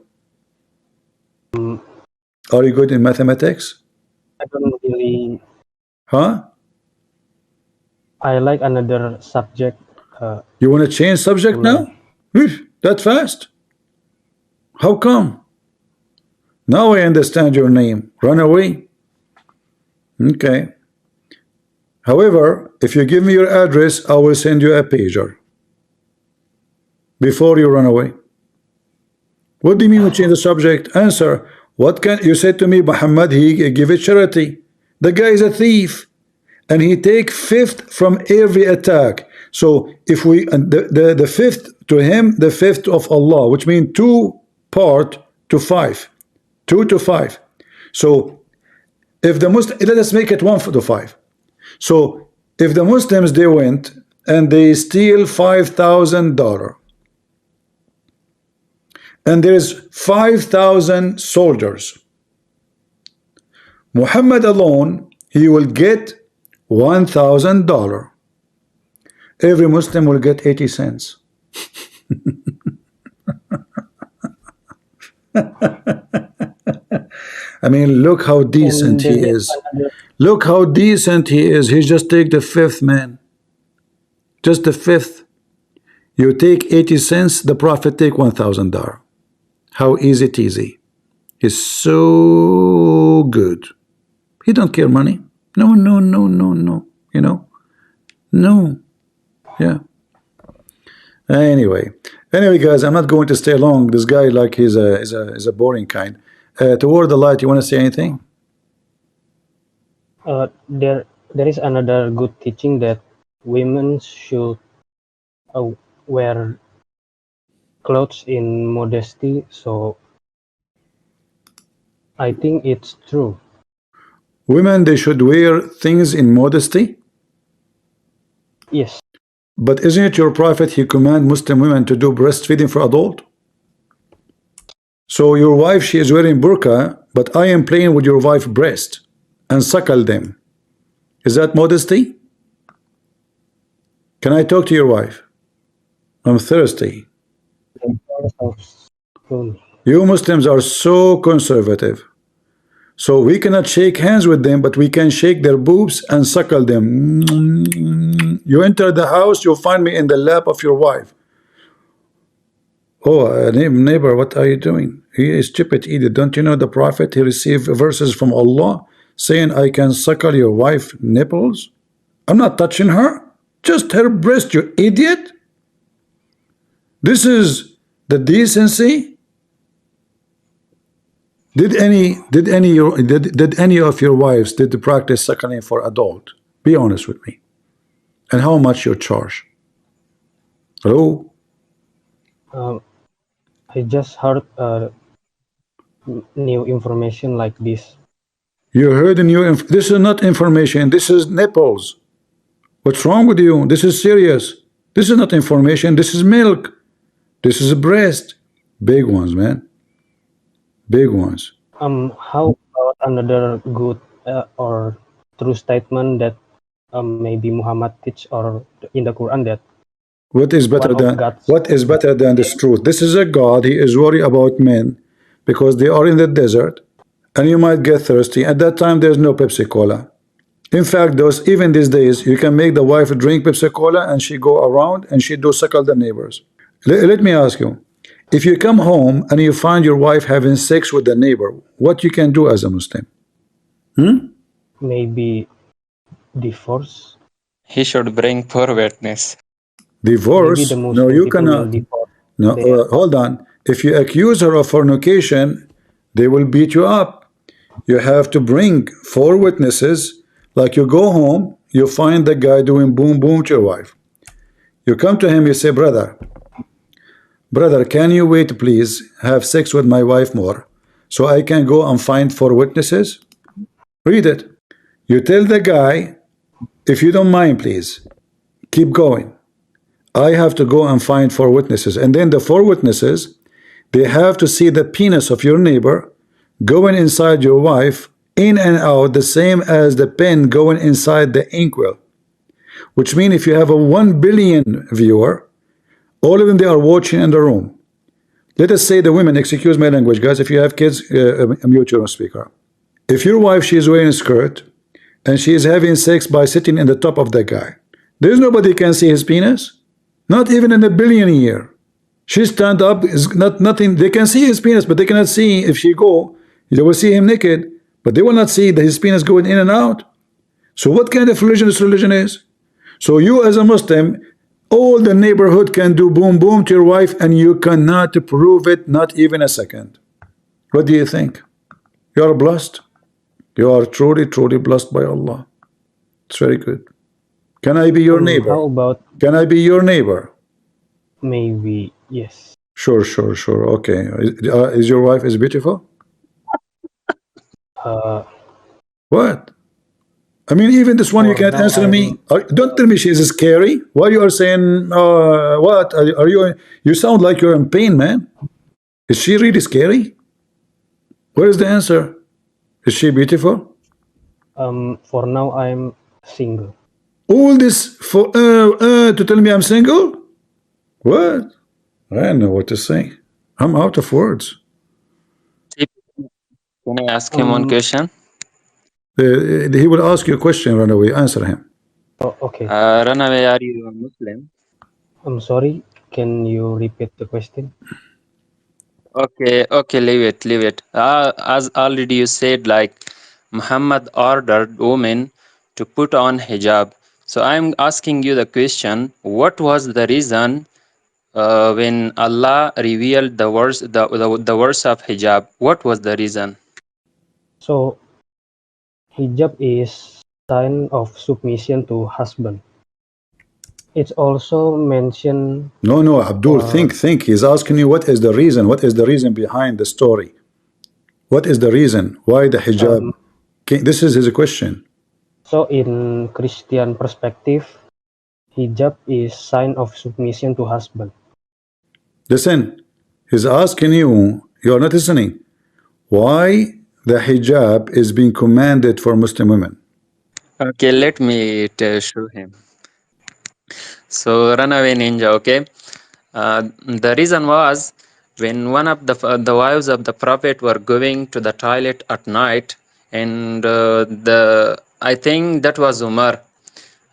Are you good in mathematics? I don't really. Huh? I like another subject. You want to change subject now? That fast? How come? Now I understand your name. Runaway. Okay. However, if you give me your address, I will send you a pager before you run away. What do you mean you change the subject? Answer. What can you said to me, Muhammad, he give it charity. The guy is a thief, and he take 5th from every attack. So if we the 5th to him, the 5th of Allah, which means 2 part to 5, 2 to 5. So if the Muslim, let us make it 1 to 5. So if the Muslims, they went and they steal $5,000, and there is 5,000 soldiers, Muhammad alone, he will get $1,000. Every Muslim will get 80 cents. I mean, look how decent he is. Look how decent he is. He just take the 5th, man. Just the 5th. You take 80 cents, the Prophet take $1,000. How easy teasy. He's so good. He don't care money. No, no, no, no, no. You know? No. Yeah. Anyway, guys, I'm not going to stay long. This guy, like, he's a boring kind. Toward the light, you want to say anything? There is another good teaching that women should wear clothes in modesty. So I think it's true. Women, they should wear things in modesty. Yes. But isn't it your prophet, he command Muslim women to do breastfeeding for adult? So your wife, she is wearing burqa, but I am playing with your wife's breast and suckle them. Is that modesty? Can I talk to your wife? I'm thirsty. You Muslims are so conservative. So we cannot shake hands with them, but we can shake their boobs and suckle them. You enter the house, you'll find me in the lap of your wife. Oh, neighbor, what are you doing? He is stupid idiot. Don't you know the prophet? He received verses from Allah saying, I can suckle your wife's nipples. I'm not touching her, just her breast, you idiot. This is the decency. Did any of your wives did practice suckling for adult? Be honest with me. And how much you charge? Hello? I just heard new information like this. You heard a new this is not information, this is nipples. What's wrong with you? This is serious. This is not information, this is milk. This is a breast. Big ones, man. Big ones. How about another good or true statement that maybe Muhammad teach or in the Quran that what is better than this truth? This is a God. He is worried about men because they are in the desert and you might get thirsty. At that time there's no Pepsi Cola. In fact, even these days you can make the wife drink Pepsi Cola and she go around and she do suckle the neighbors. Let me ask you, if you come home and you find your wife having sex with the neighbor, what you can do as a Muslim? Maybe divorce. He should bring poor witness. Divorce? No, you cannot. No, hold on. If you accuse her of fornication, they will beat you up. You have to bring 4 witnesses. Like you go home, you find the guy doing boom boom to your wife. You come to him, you say, brother, Brother, can you wait, please? Have sex with my wife more, so I can go and find 4 witnesses? Read it. You tell the guy, if you don't mind, please, keep going. I have to go and find 4 witnesses. And then the 4 witnesses, they have to see the penis of your neighbor going inside your wife, in and out, the same as the pen going inside the inkwell. Which means if you have a 1 billion viewer, all of them, they are watching in the room. Let us say the women, excuse my language, guys, if you have kids, mute your speaker. If your wife, she is wearing a skirt, and she is having sex by sitting in the top of the guy, there's nobody can see his penis, not even in a billion year. She stand up, is not nothing. They can see his penis, but they cannot see if she go. They will see him naked, but they will not see that his penis going in and out. So what kind of religion this religion is? So you as a Muslim, all the neighborhood can do boom boom to your wife, and you cannot prove it, not even a second. What do you think? You are blessed. You are truly, truly blessed by Allah. It's very good. Can I be your neighbor? How about Can I be your neighbor? maybe yes? Sure, sure, sure. Okay. Is your wife is beautiful? What? I mean, even this one you For can't now, answer me. I'm Don't tell me she is scary. Why you are saying what? Are you? You sound like you're in pain, man. Is she really scary? Where is the answer? Is she beautiful? for now I'm single. All this for to tell me I'm single? What? I don't know what to say. I'm out of words. Can I ask him one question? He will ask you a question. Run away. Answer him. Oh, okay. Runaway, are you a Muslim? I'm sorry. Can you repeat the question? Okay, okay, leave it. As already you said, like Muhammad ordered women to put on hijab. So I'm asking you the question: what was the reason when Allah revealed the verse of hijab? What was the reason? So hijab is sign of submission to husband. It's also mentioned No, no, Abdul, for think. He's asking you what is the reason? What is the reason behind the story? What is the reason? Why the hijab? This is his question. so in Christian perspective, hijab is sign of submission to husband. Listen, he's asking you, you're not listening. Why the hijab is being commanded for Muslim women? Okay, let me show him. So runaway ninja, okay. The reason was when one of the wives of the prophet were going to the toilet at night, and I think that was Umar.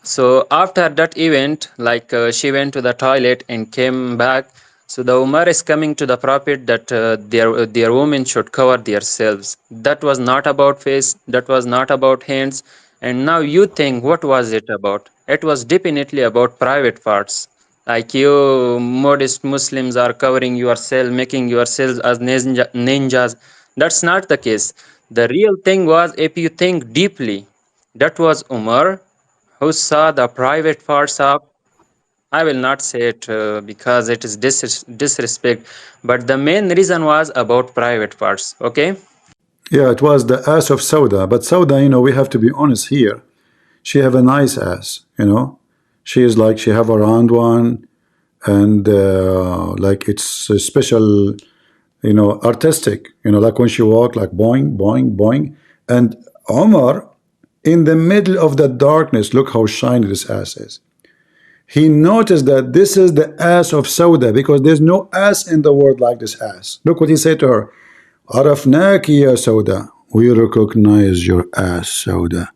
So after that event, like she went to the toilet and came back. So the Umar is coming to the prophet that their women should cover themselves. That was not about face. That was not about hands. And now you think, what was it about? It was definitely about private parts. Like you modest Muslims are covering yourself, making yourselves as ninjas. That's not the case. The real thing was, if you think deeply, that was Umar who saw the private parts of, I will not say it because it is disrespect, but the main reason was about private parts. Okay. Yeah, it was the ass of Sauda. But Sauda, we have to be honest here. She have a nice ass. She is like, she have a round one, and like it's a special, artistic, like when she walk, like boing, boing, boing. And Omar, in the middle of the darkness, look how shiny this ass is. He noticed that this is the ass of Sauda, because there's no ass in the world like this ass. Look what he said to her. Arafnaki ya Sauda. We recognize your ass, Sauda.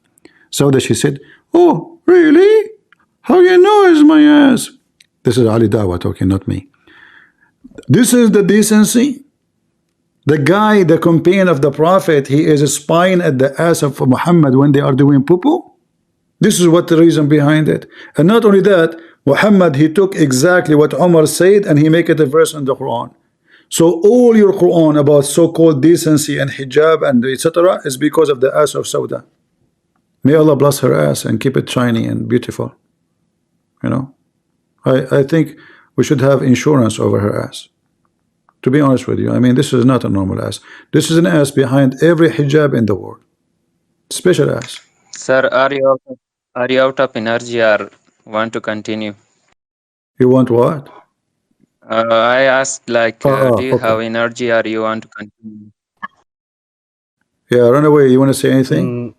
Sauda, she said, oh, really? How you know it's my ass? This is Ali Dawa talking, not me. This is the decency. The guy, the companion of the Prophet, he is spying at the ass of Muhammad when they are doing poo-poo. This is what the reason behind it. And not only that, Muhammad, he took exactly what Umar said and he make it a verse in the Quran. So all your Quran about so-called decency and hijab and etc. is because of the ass of Sauda. May Allah bless her ass and keep it shiny and beautiful. I think we should have insurance over her ass. To be honest with you, I mean, this is not a normal ass. This is an ass behind every hijab in the world. Special ass. Sir, are you out of energy or want to continue? You want what? I asked like, do you Okay. have energy or you want to continue? Yeah, run away. You want to say anything?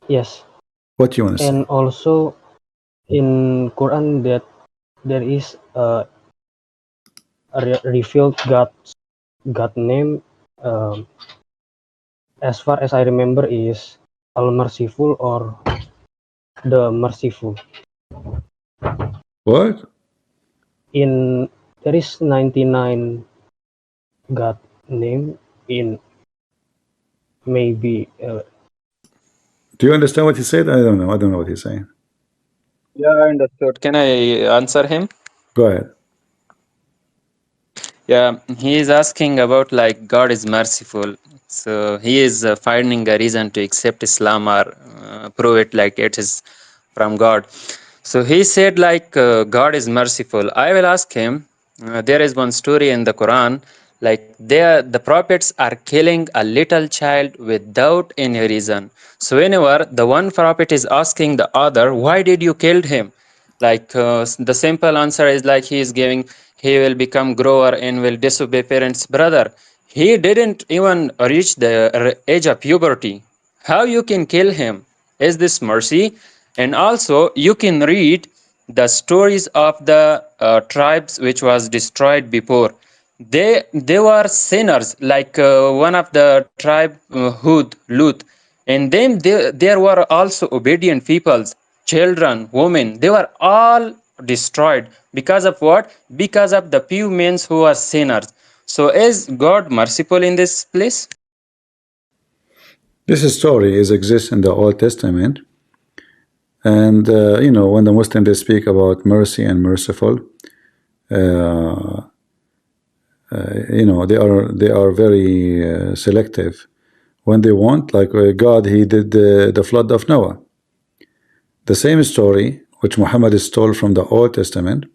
Yes, What you want to say? and also in Quran that there is a revealed God name. As far as I remember, is Al Merciful or the Merciful. What? In there is 99 God name in maybe Do you understand what he said? I don't know. I don't know what he's saying. Yeah, I understood. Can I answer him? Go ahead. Yeah, he is asking about like God is merciful. So he is finding a reason to accept Islam or prove it like it is from God. So he said like God is merciful. I will ask him, there is one story in the Quran, like the prophets are killing a little child without any reason. So whenever the one prophet is asking the other, why did you kill him? Like the simple answer is like he is giving, he will become grower and will disobey parents. Brother, he didn't even reach the age of puberty. How you can kill him? Is this mercy? And also you can read the stories of the tribes which was destroyed before. They were sinners, like one of the tribe Lut, and then there were also obedient peoples, children, women. They were all destroyed because of what? Because of the few men who are sinners. So is God merciful in this place? This story exists in the Old Testament, and you know, when the Muslims they speak about mercy and merciful, uh, you know, they are very selective when they want. Like God, He did the flood of Noah. The same story which Muhammad stole from the Old Testament.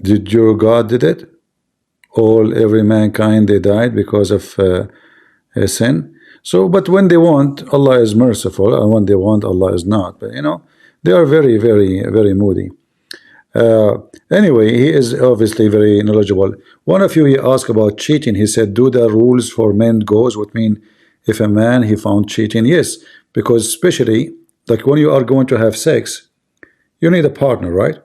Did your God did it? Every mankind they died because of sin. So, but when they want, Allah is merciful, and when they want, Allah is not. But you know, they are very, very, very moody. Anyway, he is obviously very knowledgeable. One of you he asked about cheating. He said, "Do the rules for men goes?" What mean if a man he found cheating? Yes, because especially like when you are going to have sex, you need a partner, right?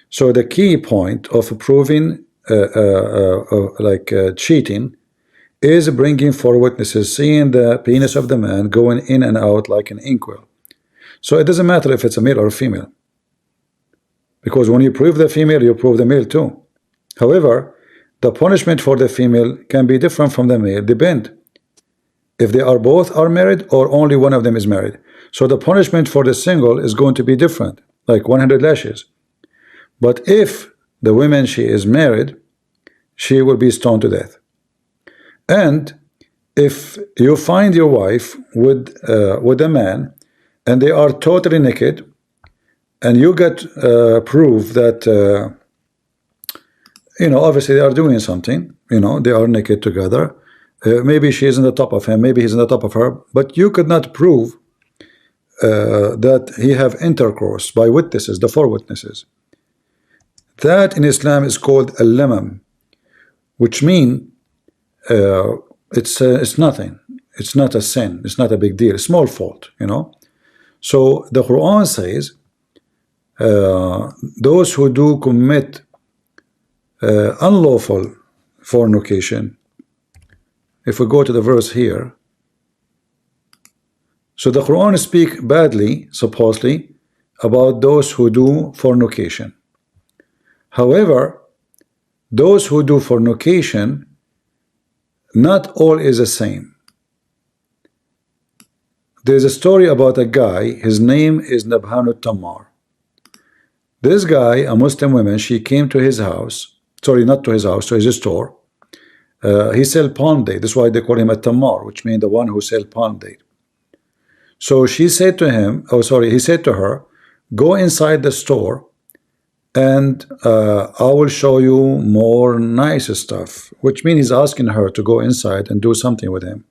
So the key point of proving cheating is bringing four witnesses, seeing the penis of the man going in and out like an inkwell. So it doesn't matter if it's a male or a female, because when you prove the female, you prove the male too. However, the punishment for the female can be different from the male, depend if they are both are married or only one of them is married. So the punishment for the single is going to be different, like 100 lashes. But if the woman she is married, she will be stoned to death. And if you find your wife with a man and they are totally naked, and you get proof that you know, obviously they are doing something, you know, they are naked together, maybe she is on the top of him, maybe he's on the top of her, but you could not prove that he have intercourse by witnesses, the four witnesses. That in Islam is called al-lamam, which mean it's nothing. It's not a sin. It's not a big deal. Small fault, you know. So the Quran says those who do commit unlawful fornication. If we go to the verse here, so the Quran speak badly, supposedly, about those who do fornication. However, those who do fornication, not all is the same. There's a story about a guy, his name is Nabhanu Tammar. This guy, a Muslim woman, she came to his house, sorry, not to his house, to his store. He sell palm date. That's why they call him a Tammar, which means the one who sell palm date. So she said to him, oh sorry, he said to her, go inside the store and I will show you more nice stuff, which means he's asking her to go inside and do something with him.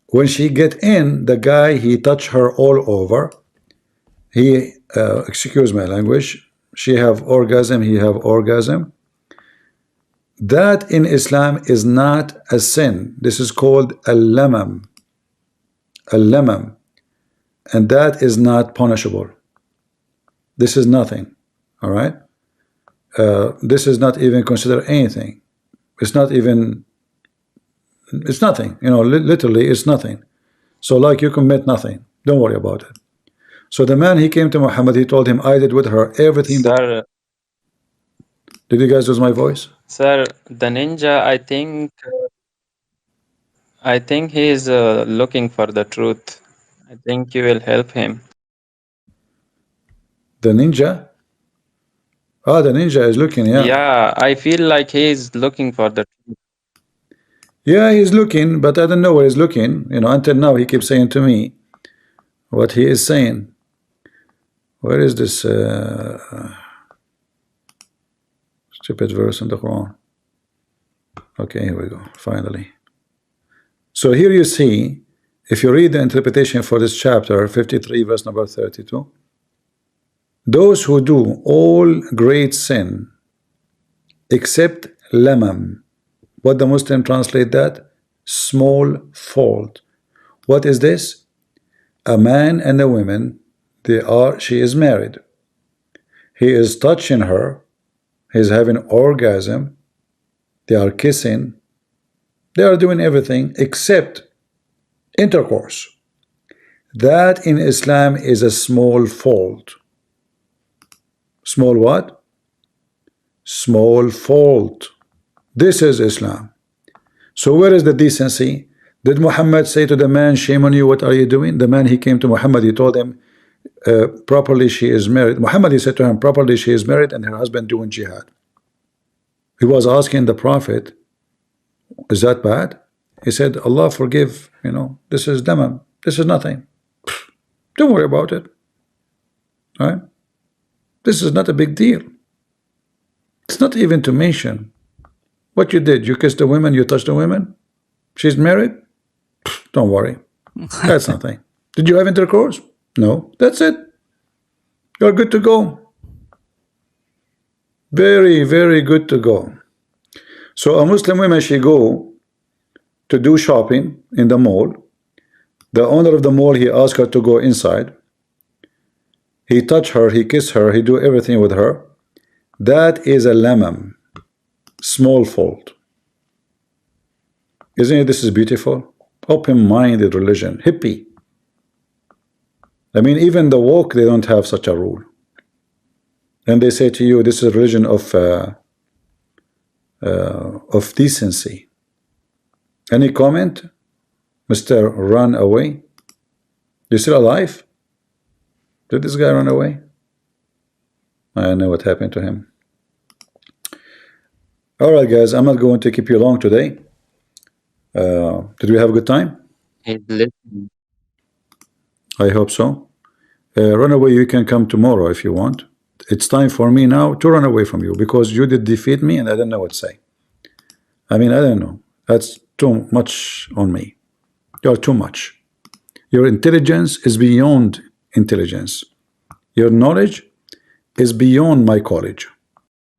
When she get in, the guy, he touch her all over. He excuse my language, she have orgasm, he have orgasm. That in Islam is not a sin. This is called al-lamam, and that is not punishable. This is nothing. All right, this is not even considered anything. It's not even, it's nothing, you know, literally it's nothing. So like you commit nothing, don't worry about it. So the man, he came to Muhammad, he told him, I did with her everything that... Sir, Did you guys lose my voice? sir, the ninja, I think he is looking for the truth. I think you will help him. The ninja? Ah, the ninja is looking, yeah. Yeah, I feel like he is looking for the truth. Yeah, he's looking, but I don't know where he's looking. You know, until now he keeps saying to me what he is saying. Where is this stupid verse in the Quran? Okay, here we go, finally. So here you see, if you read the interpretation for this chapter 53, verse number 32, those who do all great sin except lamam. What the Muslim translate that? Small fault. What is this? A man and a woman, she is married. He is touching her, he's having orgasm, they are kissing, they are doing everything except intercourse. That in Islam is a small fault. Small what? Small fault. This is Islam. So where is the decency? Did Muhammad say to the man, shame on you, what are you doing? The man, he came to Muhammad, he told him, properly she is married. Muhammad, he said to him, properly she is married and her husband doing jihad. He was asking the Prophet, is that bad? He said, Allah forgive, you know, this is damam, this is nothing. Don't worry about it. All right? This is not a big deal. It's not even to mention what you did. You kissed the women, you touched the women. She's married. Don't worry. That's nothing. Did you have intercourse? No. That's it. You're good to go. Very, very good to go. So a Muslim woman, she go to do shopping in the mall. The owner of the mall, he asked her to go inside. He touch her, he kiss her, he do everything with her. That is a lamam, small fault. Isn't it? This is beautiful. Open-minded religion, hippie. I mean, even the woke, they don't have such a rule. And they say to you, this is a religion of decency. Any comment, Mr. Run Away? You still alive? Did this guy run away? I know what happened to him. All right, guys, I'm not going to keep you long today. Did we have a good time? He's listening. I hope so. Run away, you can come tomorrow if you want. It's time for me now to run away from you because you did defeat me and I don't know what to say. I mean, I don't know. That's too much on me. You're too much. Your intelligence is beyond intelligence. Your knowledge is beyond my college.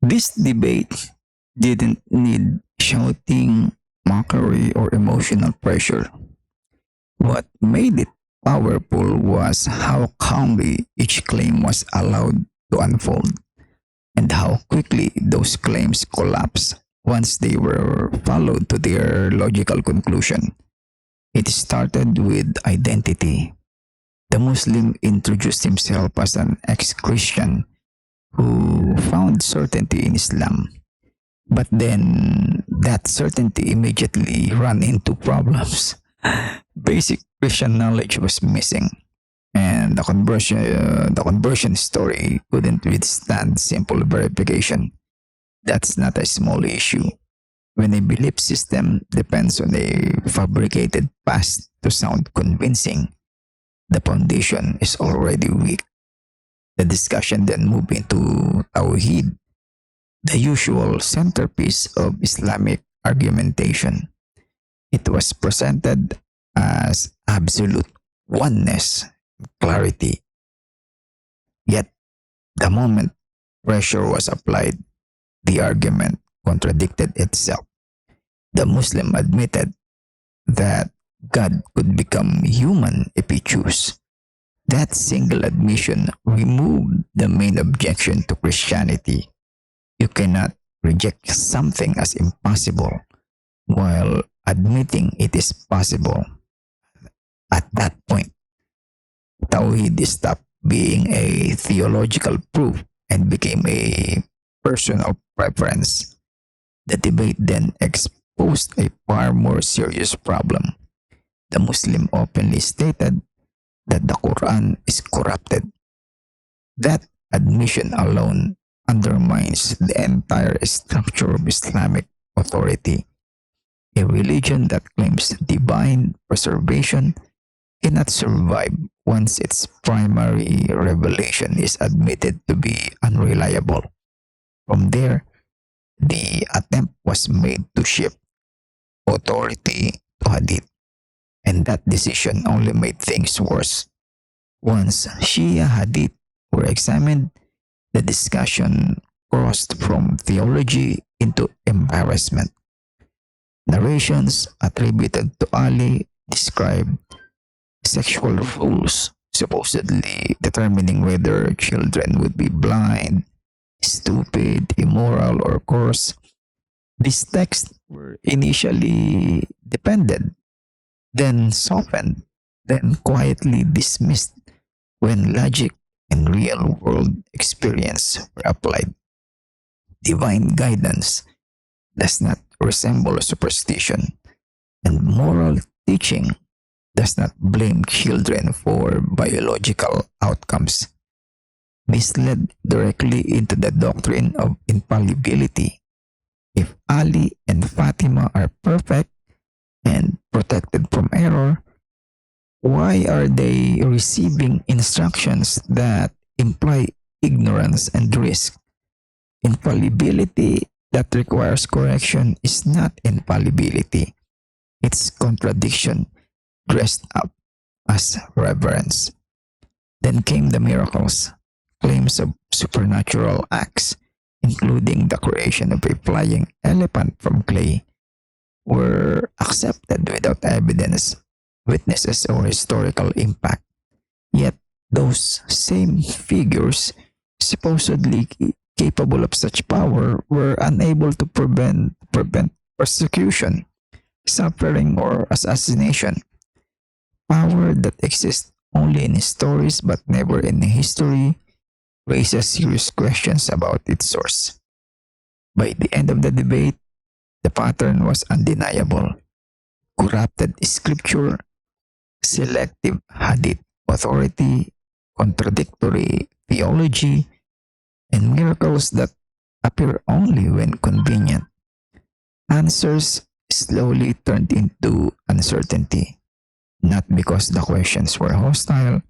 This debate didn't need shouting, mockery, or emotional pressure. What made it powerful was how calmly each claim was allowed to unfold, and how quickly those claims collapsed once they were followed to their logical conclusion. It started with identity. The Muslim introduced himself as an ex-Christian who found certainty in Islam. But then that certainty immediately ran into problems. Basic Christian knowledge was missing, and the conversion story couldn't withstand simple verification. That's not a small issue. When a belief system depends on a fabricated past to sound convincing, the foundation is already weak. The discussion then moved into Tawheed, the usual centerpiece of Islamic argumentation. It was presented as absolute oneness, clarity. Yet, the moment pressure was applied, the argument contradicted itself. The Muslim admitted that God could become human if he chose. That single admission removed the main objection to Christianity. You cannot reject something as impossible while admitting it is possible. At that point, Tawhid stopped being a theological proof and became a personal preference. The debate then exposed a far more serious problem. The Muslim openly stated that the Quran is corrupted. That admission alone undermines the entire structure of Islamic authority. A religion that claims divine preservation cannot survive once its primary revelation is admitted to be unreliable. From there, the attempt was made to shift authority to Hadith, and that decision only made things worse. Once Shia Hadith were examined, the discussion crossed from theology into embarrassment. Narrations attributed to Ali describe sexual rules, supposedly determining whether children would be blind, stupid, immoral, or coarse. These texts were initially defended, then softened, then quietly dismissed when logic and real world experience were applied. Divine guidance does not resemble superstition, and moral teaching does not blame children for biological outcomes. This led directly into the doctrine of infallibility. If Ali and Fatima are perfect and protected from error, why are they receiving instructions that imply ignorance and risk? Infallibility that requires correction is not infallibility, it's contradiction dressed up as reverence. Then came the miracles, claims of supernatural acts, including the creation of a flying elephant from clay, were accepted without evidence, witnesses, or historical impact. Yet, those same figures, supposedly capable of such power, were unable to prevent persecution, suffering, or assassination. Power that exists only in stories but never in history raises serious questions about its source. By the end of the debate, the pattern was undeniable. Corrupted scripture, selective hadith authority, contradictory theology, and miracles that appear only when convenient. Answers slowly turned into uncertainty, not because the questions were hostile,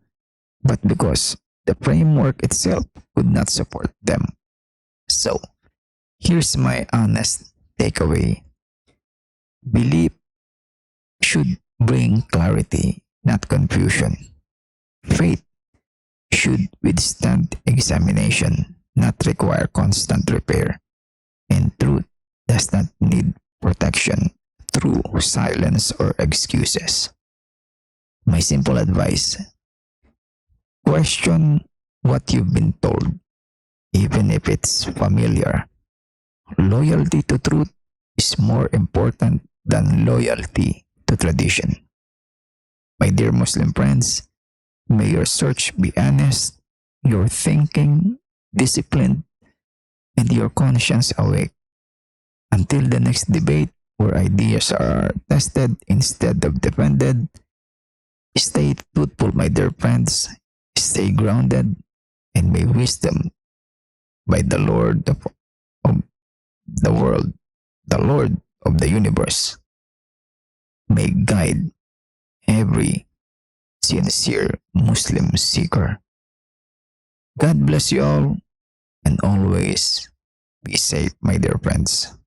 but because the framework itself could not support them. So, here's my honest takeaway. Belief should bring clarity, not confusion. Faith should withstand examination, not require constant repair. And truth does not need protection through silence or excuses. My simple advice: question what you've been told, even if it's familiar. Loyalty to truth is more important than loyalty to tradition. My dear Muslim friends, may your search be honest, your thinking disciplined, and your conscience awake. Until the next debate where ideas are tested instead of defended, stay truthful, my dear friends. Stay grounded, and may wisdom by the Lord of the world, the Lord of the universe, may guide every sincere Muslim seeker. God bless you all and always be safe, my dear friends.